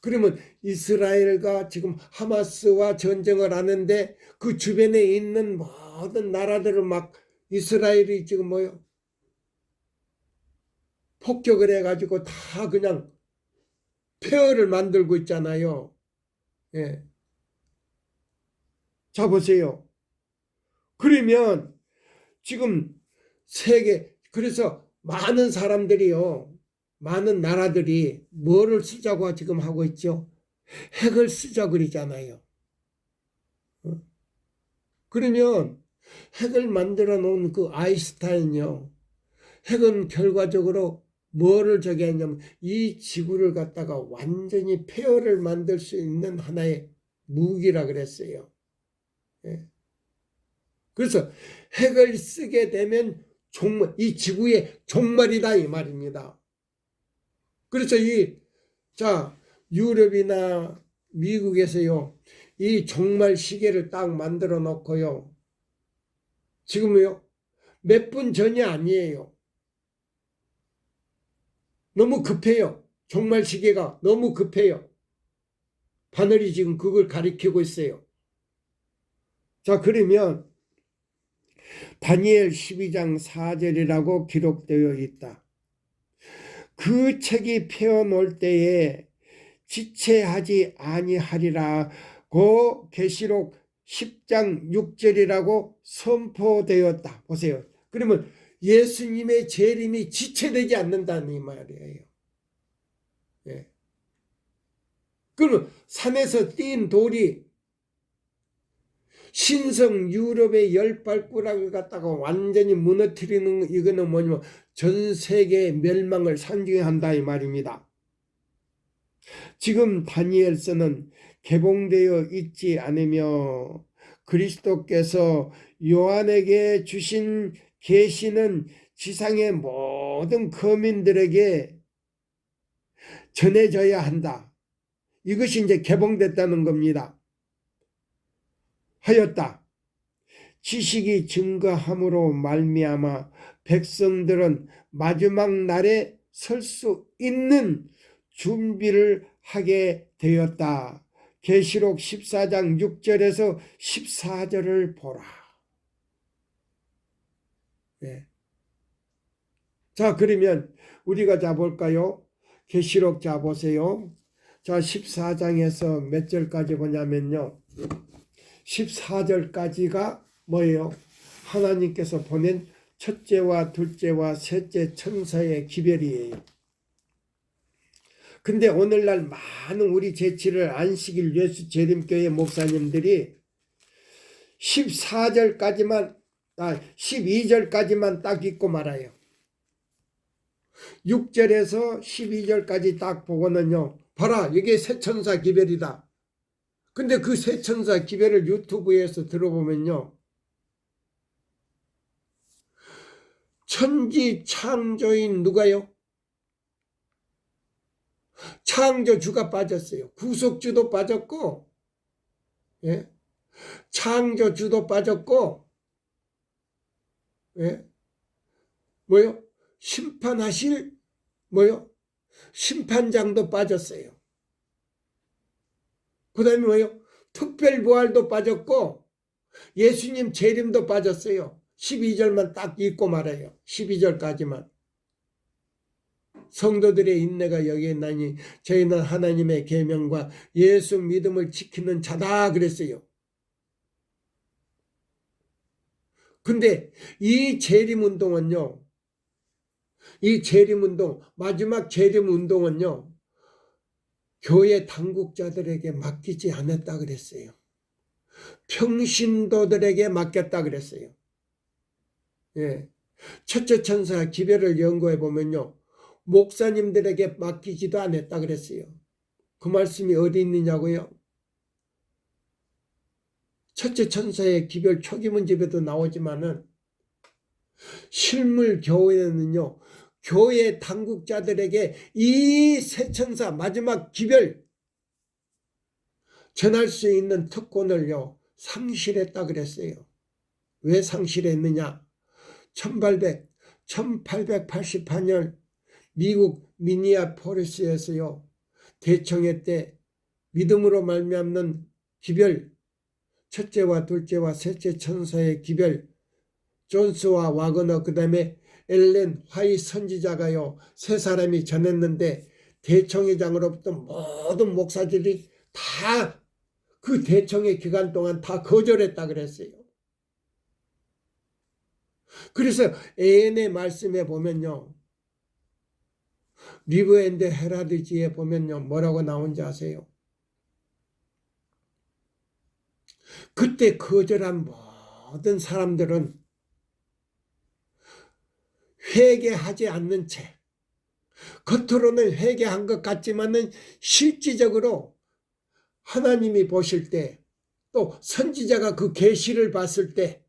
Speaker 1: 그러면 이스라엘과 지금 하마스와 전쟁을 하는데 그 주변에 있는 모든 나라들을 막 이스라엘이 지금 뭐요? 폭격을 해가지고 다 그냥 폐허를 만들고 있잖아요. 예. 자, 보세요. 그러면 지금 세계, 그래서 많은 사람들이요, 많은 나라들이 뭐를 쓰자고 지금 하고 있죠? 핵을 쓰자 그러잖아요. 그러면 핵을 만들어 놓은 그 아인슈타인요, 핵은 결과적으로 뭐를 저기 했냐면 이 지구를 갖다가 완전히 폐허를 만들 수 있는 하나의 무기라 그랬어요. 예. 그래서 핵을 쓰게 되면 이 지구의 종말이다 이 말입니다. 그래서 자, 유럽이나 미국에서요, 이 종말 시계를 딱 만들어 놓고요, 지금요, 몇 분 전이 아니에요. 너무 급해요. 종말 시계가 너무 급해요. 바늘이 지금 그걸 가리키고 있어요. 자, 그러면 다니엘 12장 4절이라고 기록되어 있다. 그 책이 펴놓을 때에 지체하지 아니하리라고 계시록 10장 6절이라고 선포되었다. 보세요. 그러면 예수님의 재림이 지체되지 않는다는 이 말이에요. 예. 그러면 산에서 띈 돌이 신성 유럽의 열 발가락을 갖다가 완전히 무너뜨리는, 이거는 뭐냐면 전 세계의 멸망을 상징한다 이 말입니다. 지금 다니엘서는 개봉되어 있지 않으며 그리스도께서 요한에게 주신 계시는 지상의 모든 거민들에게 전해져야 한다. 이것이 이제 개봉됐다는 겁니다. 하였다. 지식이 증거함으로 말미암아 백성들은 마지막 날에 설 수 있는 준비를 하게 되었다. 계시록 14장 6절에서 14절을 보라. 네. 자, 그러면 우리가 자 볼까요? 계시록 자 보세요. 자, 14장에서 몇 절까지 보냐면요. 14절까지가 뭐예요? 하나님께서 보낸 첫째와 둘째와 셋째 천사의 기별이에요. 근데 오늘날 많은 우리 제7일 안식일 예수 재림교회 목사님들이 12절까지만 딱 읽고 말아요. 6절에서 12절까지 딱 보고는요. 봐라, 이게 새 천사 기별이다. 근데 그 새 천사 기별을 유튜브에서 들어보면요. 천지 창조인 누가요? 창조주가 빠졌어요. 구속주도 빠졌고, 예? 창조주도 빠졌고, 예? 뭐요? 심판하실 뭐요? 심판장도 빠졌어요. 그 다음에 뭐요? 특별부활도 빠졌고 예수님 재림도 빠졌어요. 12절만 딱 읽고 말아요. 12절까지만. 성도들의 인내가 여기에 있나니 저희는 하나님의 계명과 예수 믿음을 지키는 자다 그랬어요. 근데 이 재림운동은요. 이 재림운동, 마지막 재림운동은요. 교회 당국자들에게 맡기지 않았다 그랬어요. 평신도들에게 맡겼다 그랬어요. 예. 첫째 천사 기별을 연구해 보면요. 목사님들에게 맡기지도 않았다 그랬어요. 그 말씀이 어디 있느냐고요? 첫째 천사의 기별 초기문집에도 나오지만은 실물 교회는요. 교회 당국자들에게 이 새 천사 마지막 기별 전할 수 있는 특권을요. 상실했다 그랬어요. 왜 상실했느냐? 1888년 미국 미니아폴리스에서요. 대청회 때 믿음으로 말미암는 기별, 첫째와 둘째와 셋째 천사의 기별, 존스와 와그너 그 다음에 엘렌 화이 선지자가요. 세 사람이 전했는데 대청회장으로부터 모든 목사들이 다 그 대청회 기간 동안 다 거절했다 그랬어요. 그래서 AN의 말씀에 보면요. 리브 앤드 헤라드지에 보면요. 뭐라고 나온지 아세요? 그때 거절한 모든 사람들은 회개하지 않는 채 겉으로는 회개한 것 같지만은 실질적으로 하나님이 보실 때 또 선지자가 그 계시를 봤을 때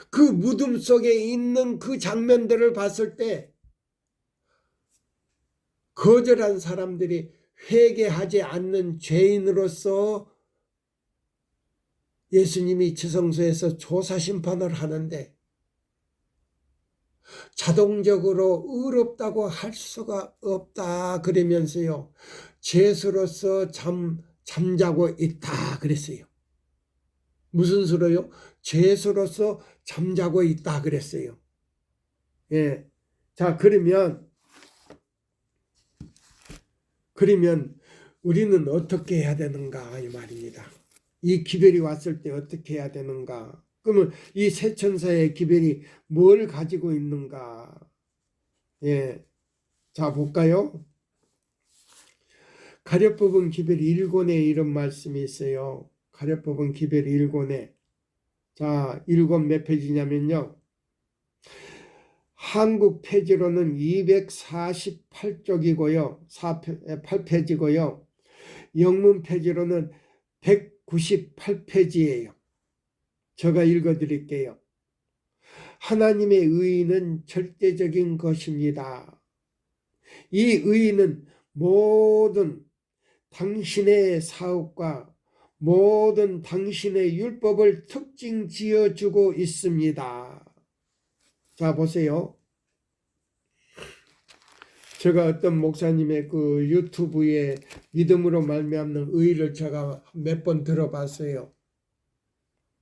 Speaker 1: 그 무덤 속에 있는 그 장면들을 봤을 때 거절한 사람들이 회개하지 않는 죄인으로서 예수님이 지성소에서 조사 심판을 하는데 자동적으로 의롭다고 할 수가 없다 그러면서요. 죄수로서 잠자고 있다 그랬어요. 무슨 수로요? 죄수로서 잠자고 있다 그랬어요. 예. 자, 그러면 우리는 어떻게 해야 되는가 이 말입니다. 이 기별이 왔을 때 어떻게 해야 되는가? 그러면 이 새 천사의 기별이 뭘 가지고 있는가? 예. 자, 볼까요? 가려뽑은 기별 1권에 이런 말씀이 있어요. 가려뽑은 기별 1권에. 자, 1권 몇 페이지냐면요. 한국 페이지로는 248쪽이고요. 8페이지고요. 영문 페이지로는 198페이지예요. 제가 읽어드릴게요. 하나님의 의의는 절대적인 것입니다. 이 의의는 모든 당신의 사업과 모든 당신의 율법을 특징 지어주고 있습니다. 자, 보세요. 제가 어떤 목사님의 그 유튜브에 믿음으로 말미암는 의를 제가 몇 번 들어봤어요.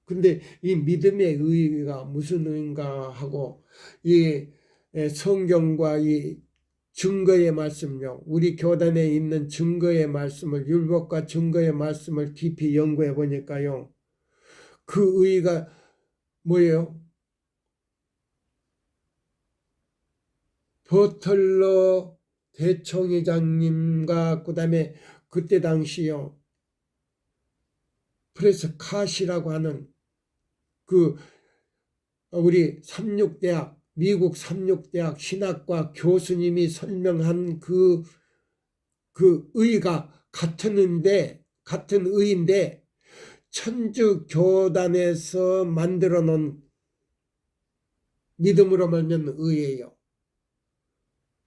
Speaker 1: 근데 이 믿음의 의가 무슨 의인가 하고 이 성경과 이 증거의 말씀요. 우리 교단에 있는 증거의 말씀을 율법과 증거의 말씀을 깊이 연구해 보니까요. 그 의가 뭐예요? 버틀러 대총회장님과 그다음에 그때 당시요. 프레스카시라고 하는 그 우리 삼육대학 미국 삼육대학 신학과 교수님이 설명한 그 의가 같은 의인데 천주교단에서 만들어 놓은 믿음으로 말미암는 의예요.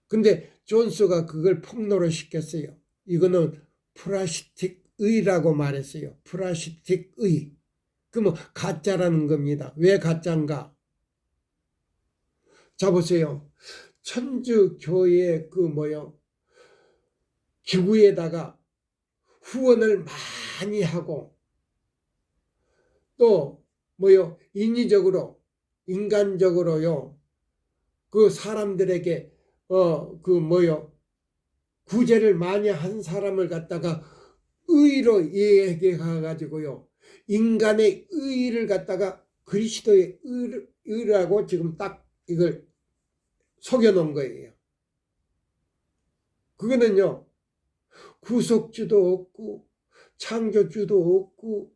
Speaker 1: 근데 존스가 그걸 폭로를 시켰어요. 이거는 프라시틱 의라고 말했어요. 프라시틱 의. 그러면 가짜라는 겁니다. 왜 가짜인가? 자, 보세요. 천주교의 기구에다가 후원을 많이 하고 또 인위적으로 인간적으로요. 그 사람들에게 구제를 많이 한 사람을 갖다가 의로 얘기해가지고요. 인간의 의를 갖다가 그리스도의 의라고 지금 딱 이걸 속여놓은 거예요. 그거는요. 구속주도 없고 창조주도 없고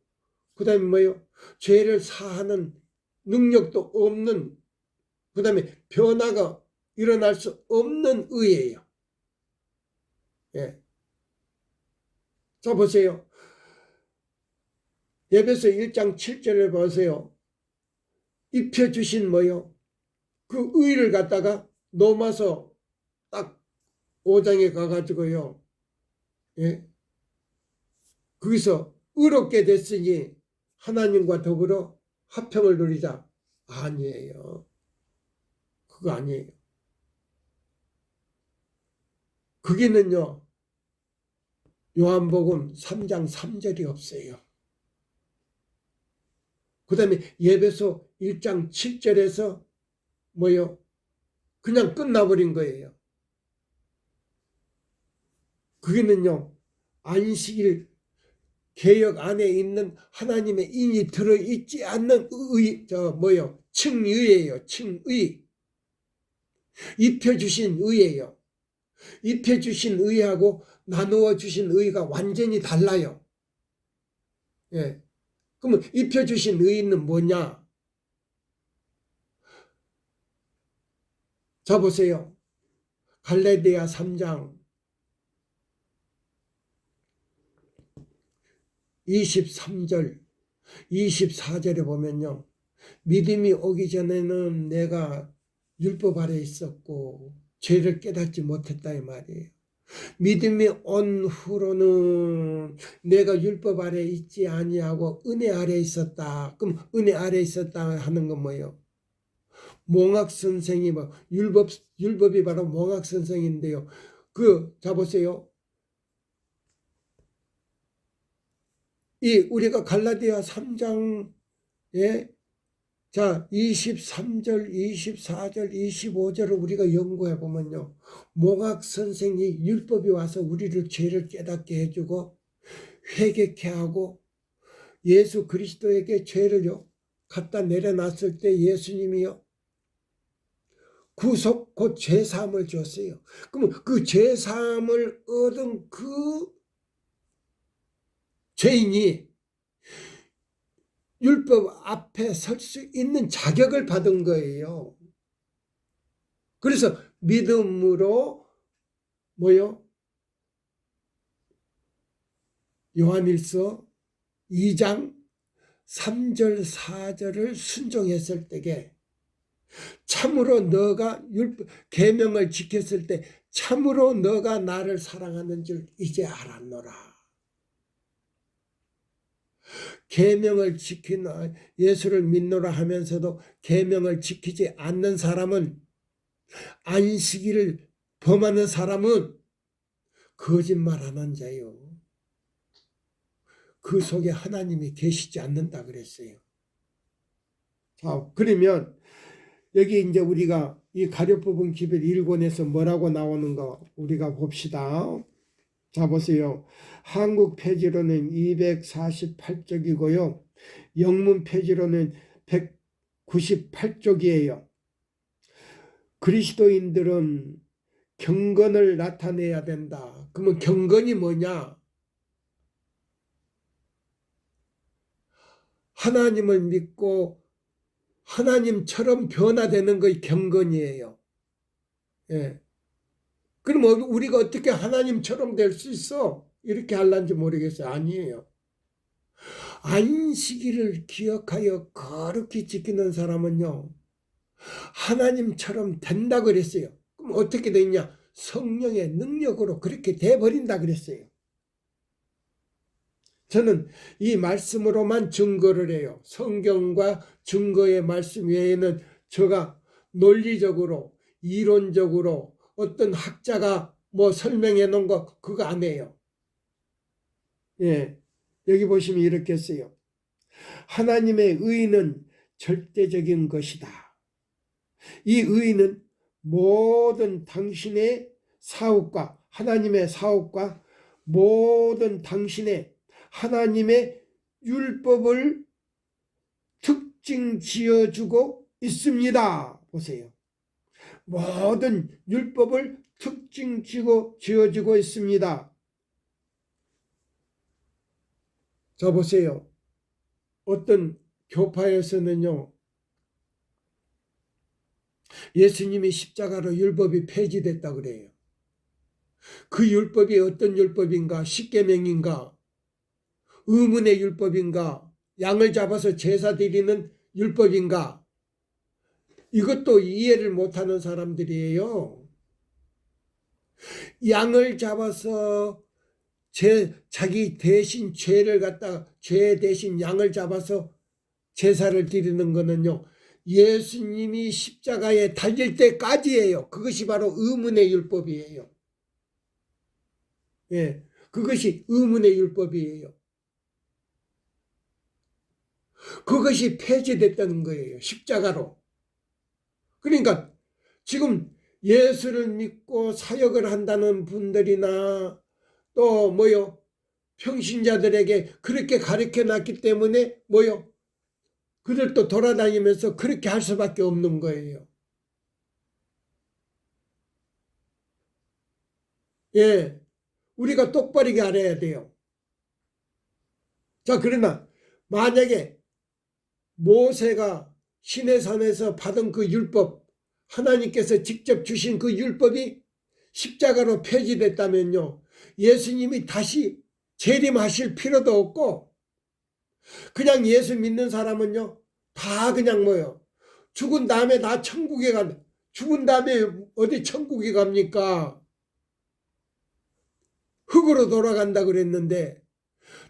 Speaker 1: 그 다음에 죄를 사하는 능력도 없는 그 다음에 변화가 일어날 수 없는 의예요. 예. 자, 보세요. 에베소 1장 7절을 보세요. 입혀주신 그 의를 갖다가 넘어서 딱 5장에 가가지고요. 예. 거기서 의롭게 됐으니 하나님과 더불어 화평을 누리자. 아니에요. 그거 아니에요. 거기는요. 요한복음 3장 3절이 없어요. 그 다음에 에베소 1장 7절에서 그냥 끝나버린 거예요. 거기는요. 안식일 개혁 안에 있는 하나님의 인이 들어있지 않는 칭의예요. 칭의. 입혀주신 의예요. 입혀주신 의하고 나누어 주신 의가 완전히 달라요. 예. 그러면 입혀주신 의는 뭐냐? 자, 보세요. 갈라디아 3장 23절 24절에 보면요. 믿음이 오기 전에는 내가 율법 아래 있었고 죄를 깨닫지 못했다 이 말이에요. 믿음이 온 후로는 내가 율법 아래 있지 아니하고 은혜 아래 있었다. 그럼 은혜 아래 있었다 하는 건 뭐예요? 몽학 선생이 율법이 바로 몽학 선생인데요. 자, 보세요. 우리가 갈라디아 3장에 자 23절, 24절, 25절을 우리가 연구해 보면요. 몽학 선생이 율법이 와서 우리를 죄를 깨닫게 해주고 회개케 하고 예수 그리스도에게 죄를요 갖다 내려놨을 때 예수님이요 구속 곧 죄사함을 줬어요. 그러면 그 죄사함을 얻은 그 죄인이 율법 앞에 설 수 있는 자격을 받은 거예요. 그래서 믿음으로 요한일서 2장 3절 4절을 순종했을 때에 참으로 너가 계명을 지켰을 때 참으로 너가 나를 사랑하는 줄 이제 알았노라. 계명을 지키나 예수를 믿노라 하면서도 계명을 지키지 않는 사람은, 안식일을 범하는 사람은 거짓말하는 자요. 그 속에 하나님이 계시지 않는다 그랬어요. 자, 그러면 여기 이제 우리가 이 가룟부분 기별 1권에서 뭐라고 나오는가 우리가 봅시다. 자, 보세요. 한국 표지로는 248쪽이고요. 영문 표지로는 198쪽이에요. 그리스도인들은 경건을 나타내야 된다. 그러면 경건이 뭐냐? 하나님을 믿고 하나님처럼 변화되는 것이 경건이에요. 예. 그럼 우리가 어떻게 하나님처럼 될 수 있어? 이렇게 하려는지 모르겠어요. 아니에요. 안식일을 기억하여 거룩히 지키는 사람은요, 하나님처럼 된다 그랬어요. 그럼 어떻게 되냐? 성령의 능력으로 그렇게 돼버린다 그랬어요. 저는 이 말씀으로만 증거를 해요. 성경과 증거의 말씀 외에는 제가 논리적으로, 이론적으로 어떤 학자가 뭐 설명해 놓은 거 그거 안 해요. 예, 여기 보시면 이렇게 써요. 하나님의 의는 절대적인 것이다. 이 의는 모든 당신의 사업과 하나님의 사업과 모든 당신의 하나님의 율법을 특징 지어주고 있습니다. 보세요. 모든 율법을 특징 지어주고 있습니다. 자, 보세요. 어떤 교파에서는요, 예수님이 십자가로 율법이 폐지됐다 그래요. 그 율법이 어떤 율법인가? 십계명인가? 의문의 율법인가? 양을 잡아서 제사 드리는 율법인가? 이것도 이해를 못하는 사람들이에요. 양을 잡아서 자기 대신 죄를 갖다 죄 대신 양을 잡아서 제사를 드리는 거는요, 예수님이 십자가에 달릴 때까지예요. 그것이 바로 의문의 율법이에요. 예, 그것이 의문의 율법이에요. 그것이 폐지됐다는 거예요. 십자가로. 그러니까 지금 예수를 믿고 사역을 한다는 분들이나 또 뭐요, 평신자들에게 그렇게 가르쳐 놨기 때문에 뭐요, 그들도 돌아다니면서 그렇게 할 수밖에 없는 거예요. 예, 우리가 똑바르게 알아야 돼요. 자, 그러나 만약에 모세가 시내산에서 받은 그 율법, 하나님께서 직접 주신 그 율법이 십자가로 폐지됐다면요, 예수님이 다시 재림하실 필요도 없고, 그냥 예수 믿는 사람은요, 다 그냥 뭐요, 죽은 다음에 다 천국에 가. 죽은 다음에 어디 천국에 갑니까? 흙으로 돌아간다 그랬는데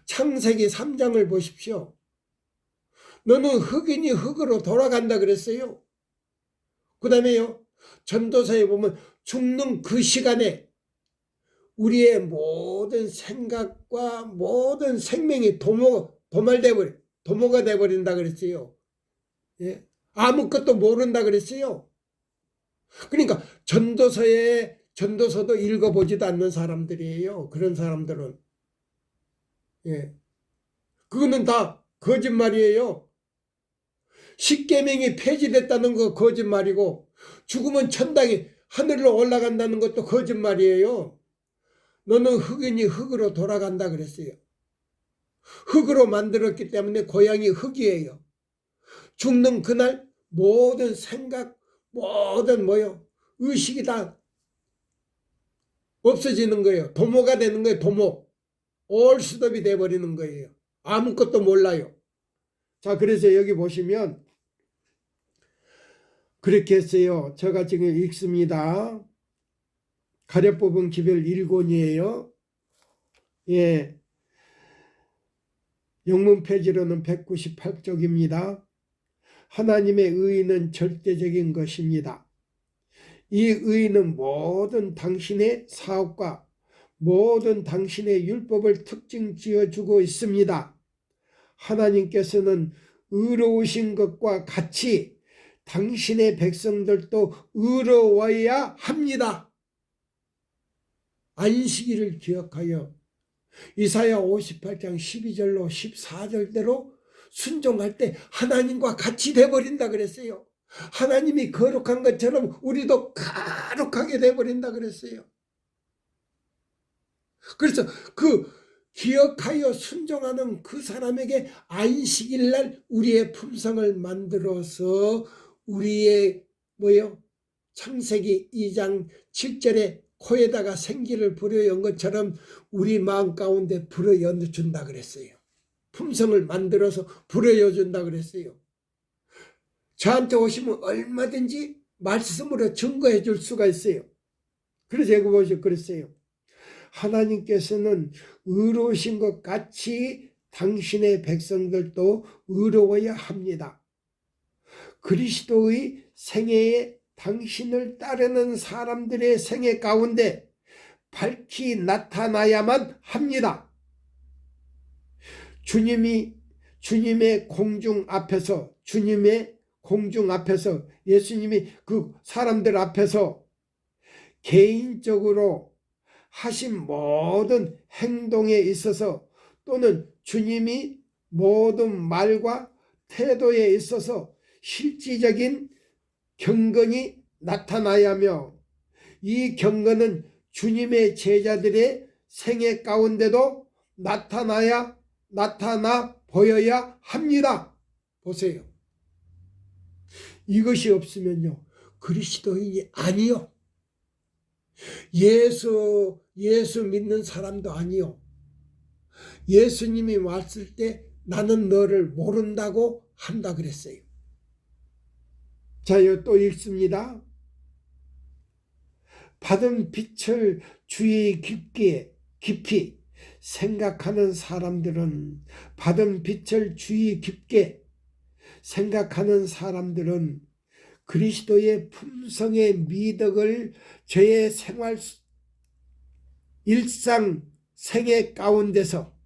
Speaker 1: 창세기 3장을 보십시오. 너는 흙이니 흙으로 돌아간다 그랬어요. 그 다음에요, 전도서에 보면 죽는 그 시간에 우리의 모든 생각과 모든 생명이 도모가 돼버린다 그랬어요. 예? 아무것도 모른다 그랬어요. 그러니까 전도서도 읽어보지도 않는 사람들이에요. 그런 사람들은. 예. 그거는 다 거짓말이에요. 십계명이 폐지됐다는 거 거짓말이고, 죽으면 천당에 하늘로 올라간다는 것도 거짓말이에요. 너는 흙이니 흙으로 돌아간다 그랬어요. 흙으로 만들었기 때문에 고향이 흙이에요. 죽는 그날 모든 생각, 모든 뭐요, 의식이 다 없어지는 거예요. 도모가 되는 거예요. 도모. 올스톱이 돼버리는 거예요. 아무것도 몰라요. 자, 그래서 여기 보시면 그렇게 했어요. 제가 지금 읽습니다. 가룟부분 기별 1권이에요. 예. 영문 페이지로는 198쪽입니다. 하나님의 의는 절대적인 것입니다. 이 의는 모든 당신의 사업과 모든 당신의 율법을 특징 지어주고 있습니다. 하나님께서는 의로우신 것과 같이 당신의 백성들도 의로워야 합니다. 안식일을 기억하여 이사야 58장 12절로 14절대로 순종할 때 하나님과 같이 돼버린다 그랬어요. 하나님이 거룩한 것처럼 우리도 거룩하게 돼버린다 그랬어요. 그래서 그 기억하여 순종하는 그 사람에게 안식일날 우리의 품성을 만들어서 우리의 창세기 2장 7절에 코에다가 생기를 불어연 것처럼 우리 마음 가운데 불어여 준다 그랬어요. 품성을 만들어서 불어여 준다 그랬어요. 저한테 오시면 얼마든지 말씀으로 증거해 줄 수가 있어요. 그래서 제가 그랬어요. 하나님께서는 의로우신 것 같이 당신의 백성들도 의로워야 합니다. 그리스도의 생애에 당신을 따르는 사람들의 생애 가운데 밝히 나타나야만 합니다. 주님의 공중 앞에서 예수님이 그 사람들 앞에서 개인적으로 하신 모든 행동에 있어서 또는 주님이 모든 말과 태도에 있어서 실질적인 경건이 나타나야 하며 이 경건은 주님의 제자들의 생애 가운데도 나타나 보여야 합니다. 보세요. 이것이 없으면요 그리스도인이 아니요. 예수 믿는 사람도 아니요. 예수님이 왔을 때 나는 너를 모른다고 한다 그랬어요. 자, 여기 또 읽습니다. 받은 빛을 주의 깊이 생각하는 사람들은 그리스도의 품성의 미덕을 저의 일상 생애 가운데서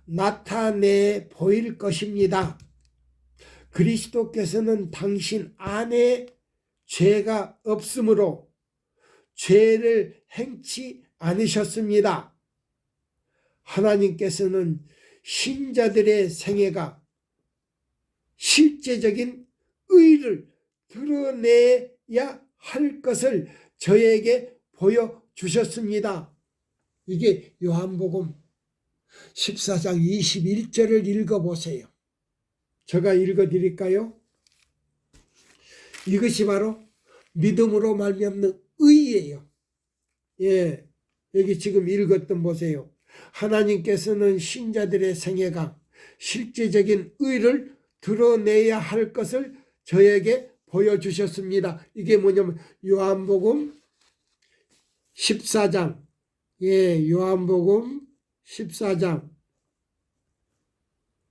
Speaker 1: 나타내 보일 것입니다. 그리스도께서는 당신 안에 죄가 없으므로 죄를 행치 않으셨습니다. 하나님께서는 신자들의 생애가 실제적인 의를 드러내야 할 것을 저에게 보여주셨습니다. 이게 요한복음 14장 21절을 읽어보세요. 제가 읽어드릴까요? 이것이 바로 믿음으로 말미암는 의예요. 예, 여기 지금 읽었던 보세요. 하나님께서는 신자들의 생애가 실제적인 의를 드러내야 할 것을 저에게 보여주셨습니다. 이게 뭐냐면 요한복음 14장 요한복음 14장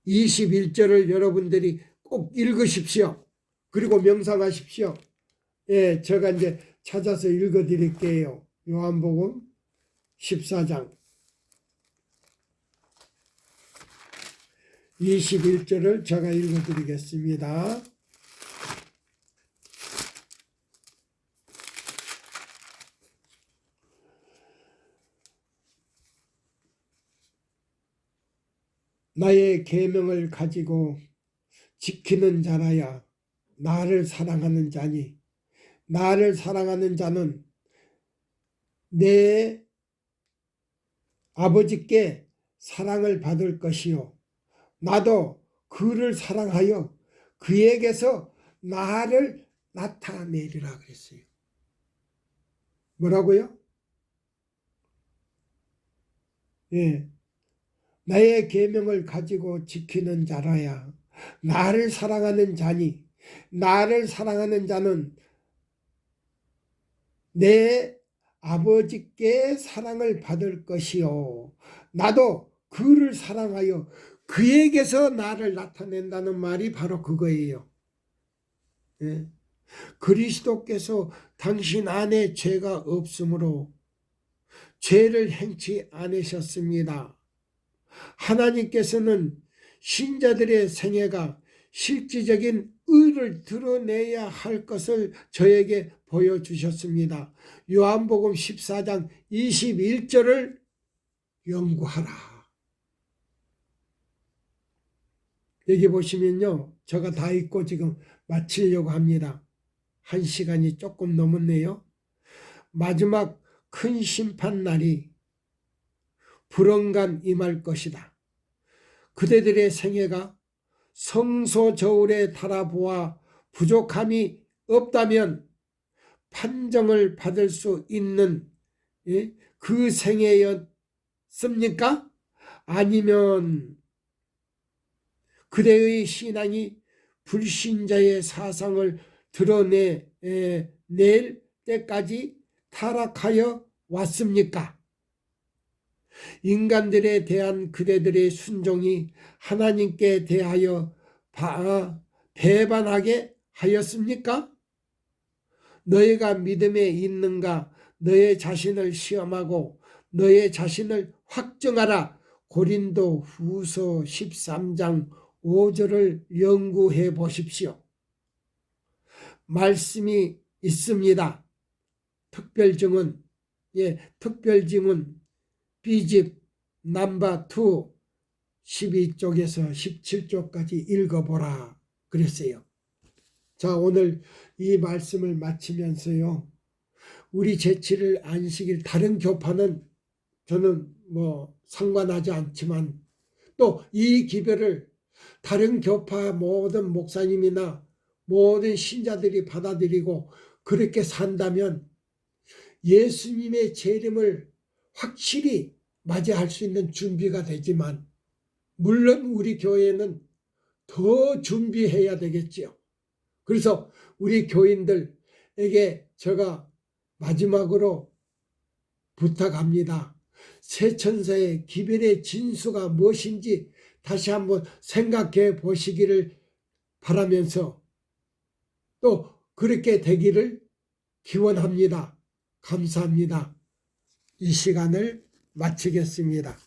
Speaker 1: 21절을 여러분들이 꼭 읽으십시오. 그리고 명상하십시오. 예, 제가 이제 찾아서 읽어드릴게요. 요한복음 14장 21절을 제가 읽어드리겠습니다. 나의 계명을 가지고 지키는 자라야 나를 사랑하는 자니 나를 사랑하는 자는 내 아버지께 사랑을 받을 것이요 나도 그를 사랑하여 그에게서 나를 나타내리라 그랬어요. 뭐라고요? 예. 나의 계명을 가지고 지키는 자라야 나를 사랑하는 자니 나를 사랑하는 자는 내 아버지께 사랑을 받을 것이요 나도 그를 사랑하여 그에게서 나를 나타낸다는 말이 바로 그거예요. 예. 그리스도께서 당신 안에 죄가 없으므로 죄를 행치 않으셨습니다. 하나님께서는 신자들의 생애가 실질적인 의를 드러내야 할 것을 저에게 보여주셨습니다. 요한복음 14장 21절을 연구하라. 여기 보시면요. 제가 다 읽고 지금 마치려고 합니다. 1시간이 조금 넘었네요. 마지막 큰 심판 날이 불언간 임할 것이다. 그대들의 생애가 성소 저울에 달아보아 부족함이 없다면 판정을 받을 수 있는 그 생애였습니까? 아니면 그대의 신앙이 불신자의 사상을 드러낼 때까지 타락하여 왔습니까? 인간들에 대한 그대들의 순종이 하나님께 대하여 배반하게 하였습니까? 너희가 믿음에 있는가? 너의 자신을 시험하고 너의 자신을 확정하라. 고린도 후서 13장 5절을 연구해 보십시오. 말씀이 있습니다. 특별증은 B집 넘버 2 12쪽에서 17쪽까지 읽어보라 그랬어요. 자, 오늘 이 말씀을 마치면서요. 우리 제7일 안식일 다른 교파는 저는 상관하지 않지만 또 이 기별을 다른 교파 모든 목사님이나 모든 신자들이 받아들이고 그렇게 산다면 예수님의 재림을 확실히 맞이할 수 있는 준비가 되지만 물론 우리 교회는 더 준비해야 되겠지요. 그래서 우리 교인들에게 제가 마지막으로 부탁합니다. 새천사의 기별의 진수가 무엇인지 다시 한번 생각해 보시기를 바라면서 또 그렇게 되기를 기원합니다. 감사합니다. 이 시간을 마치겠습니다.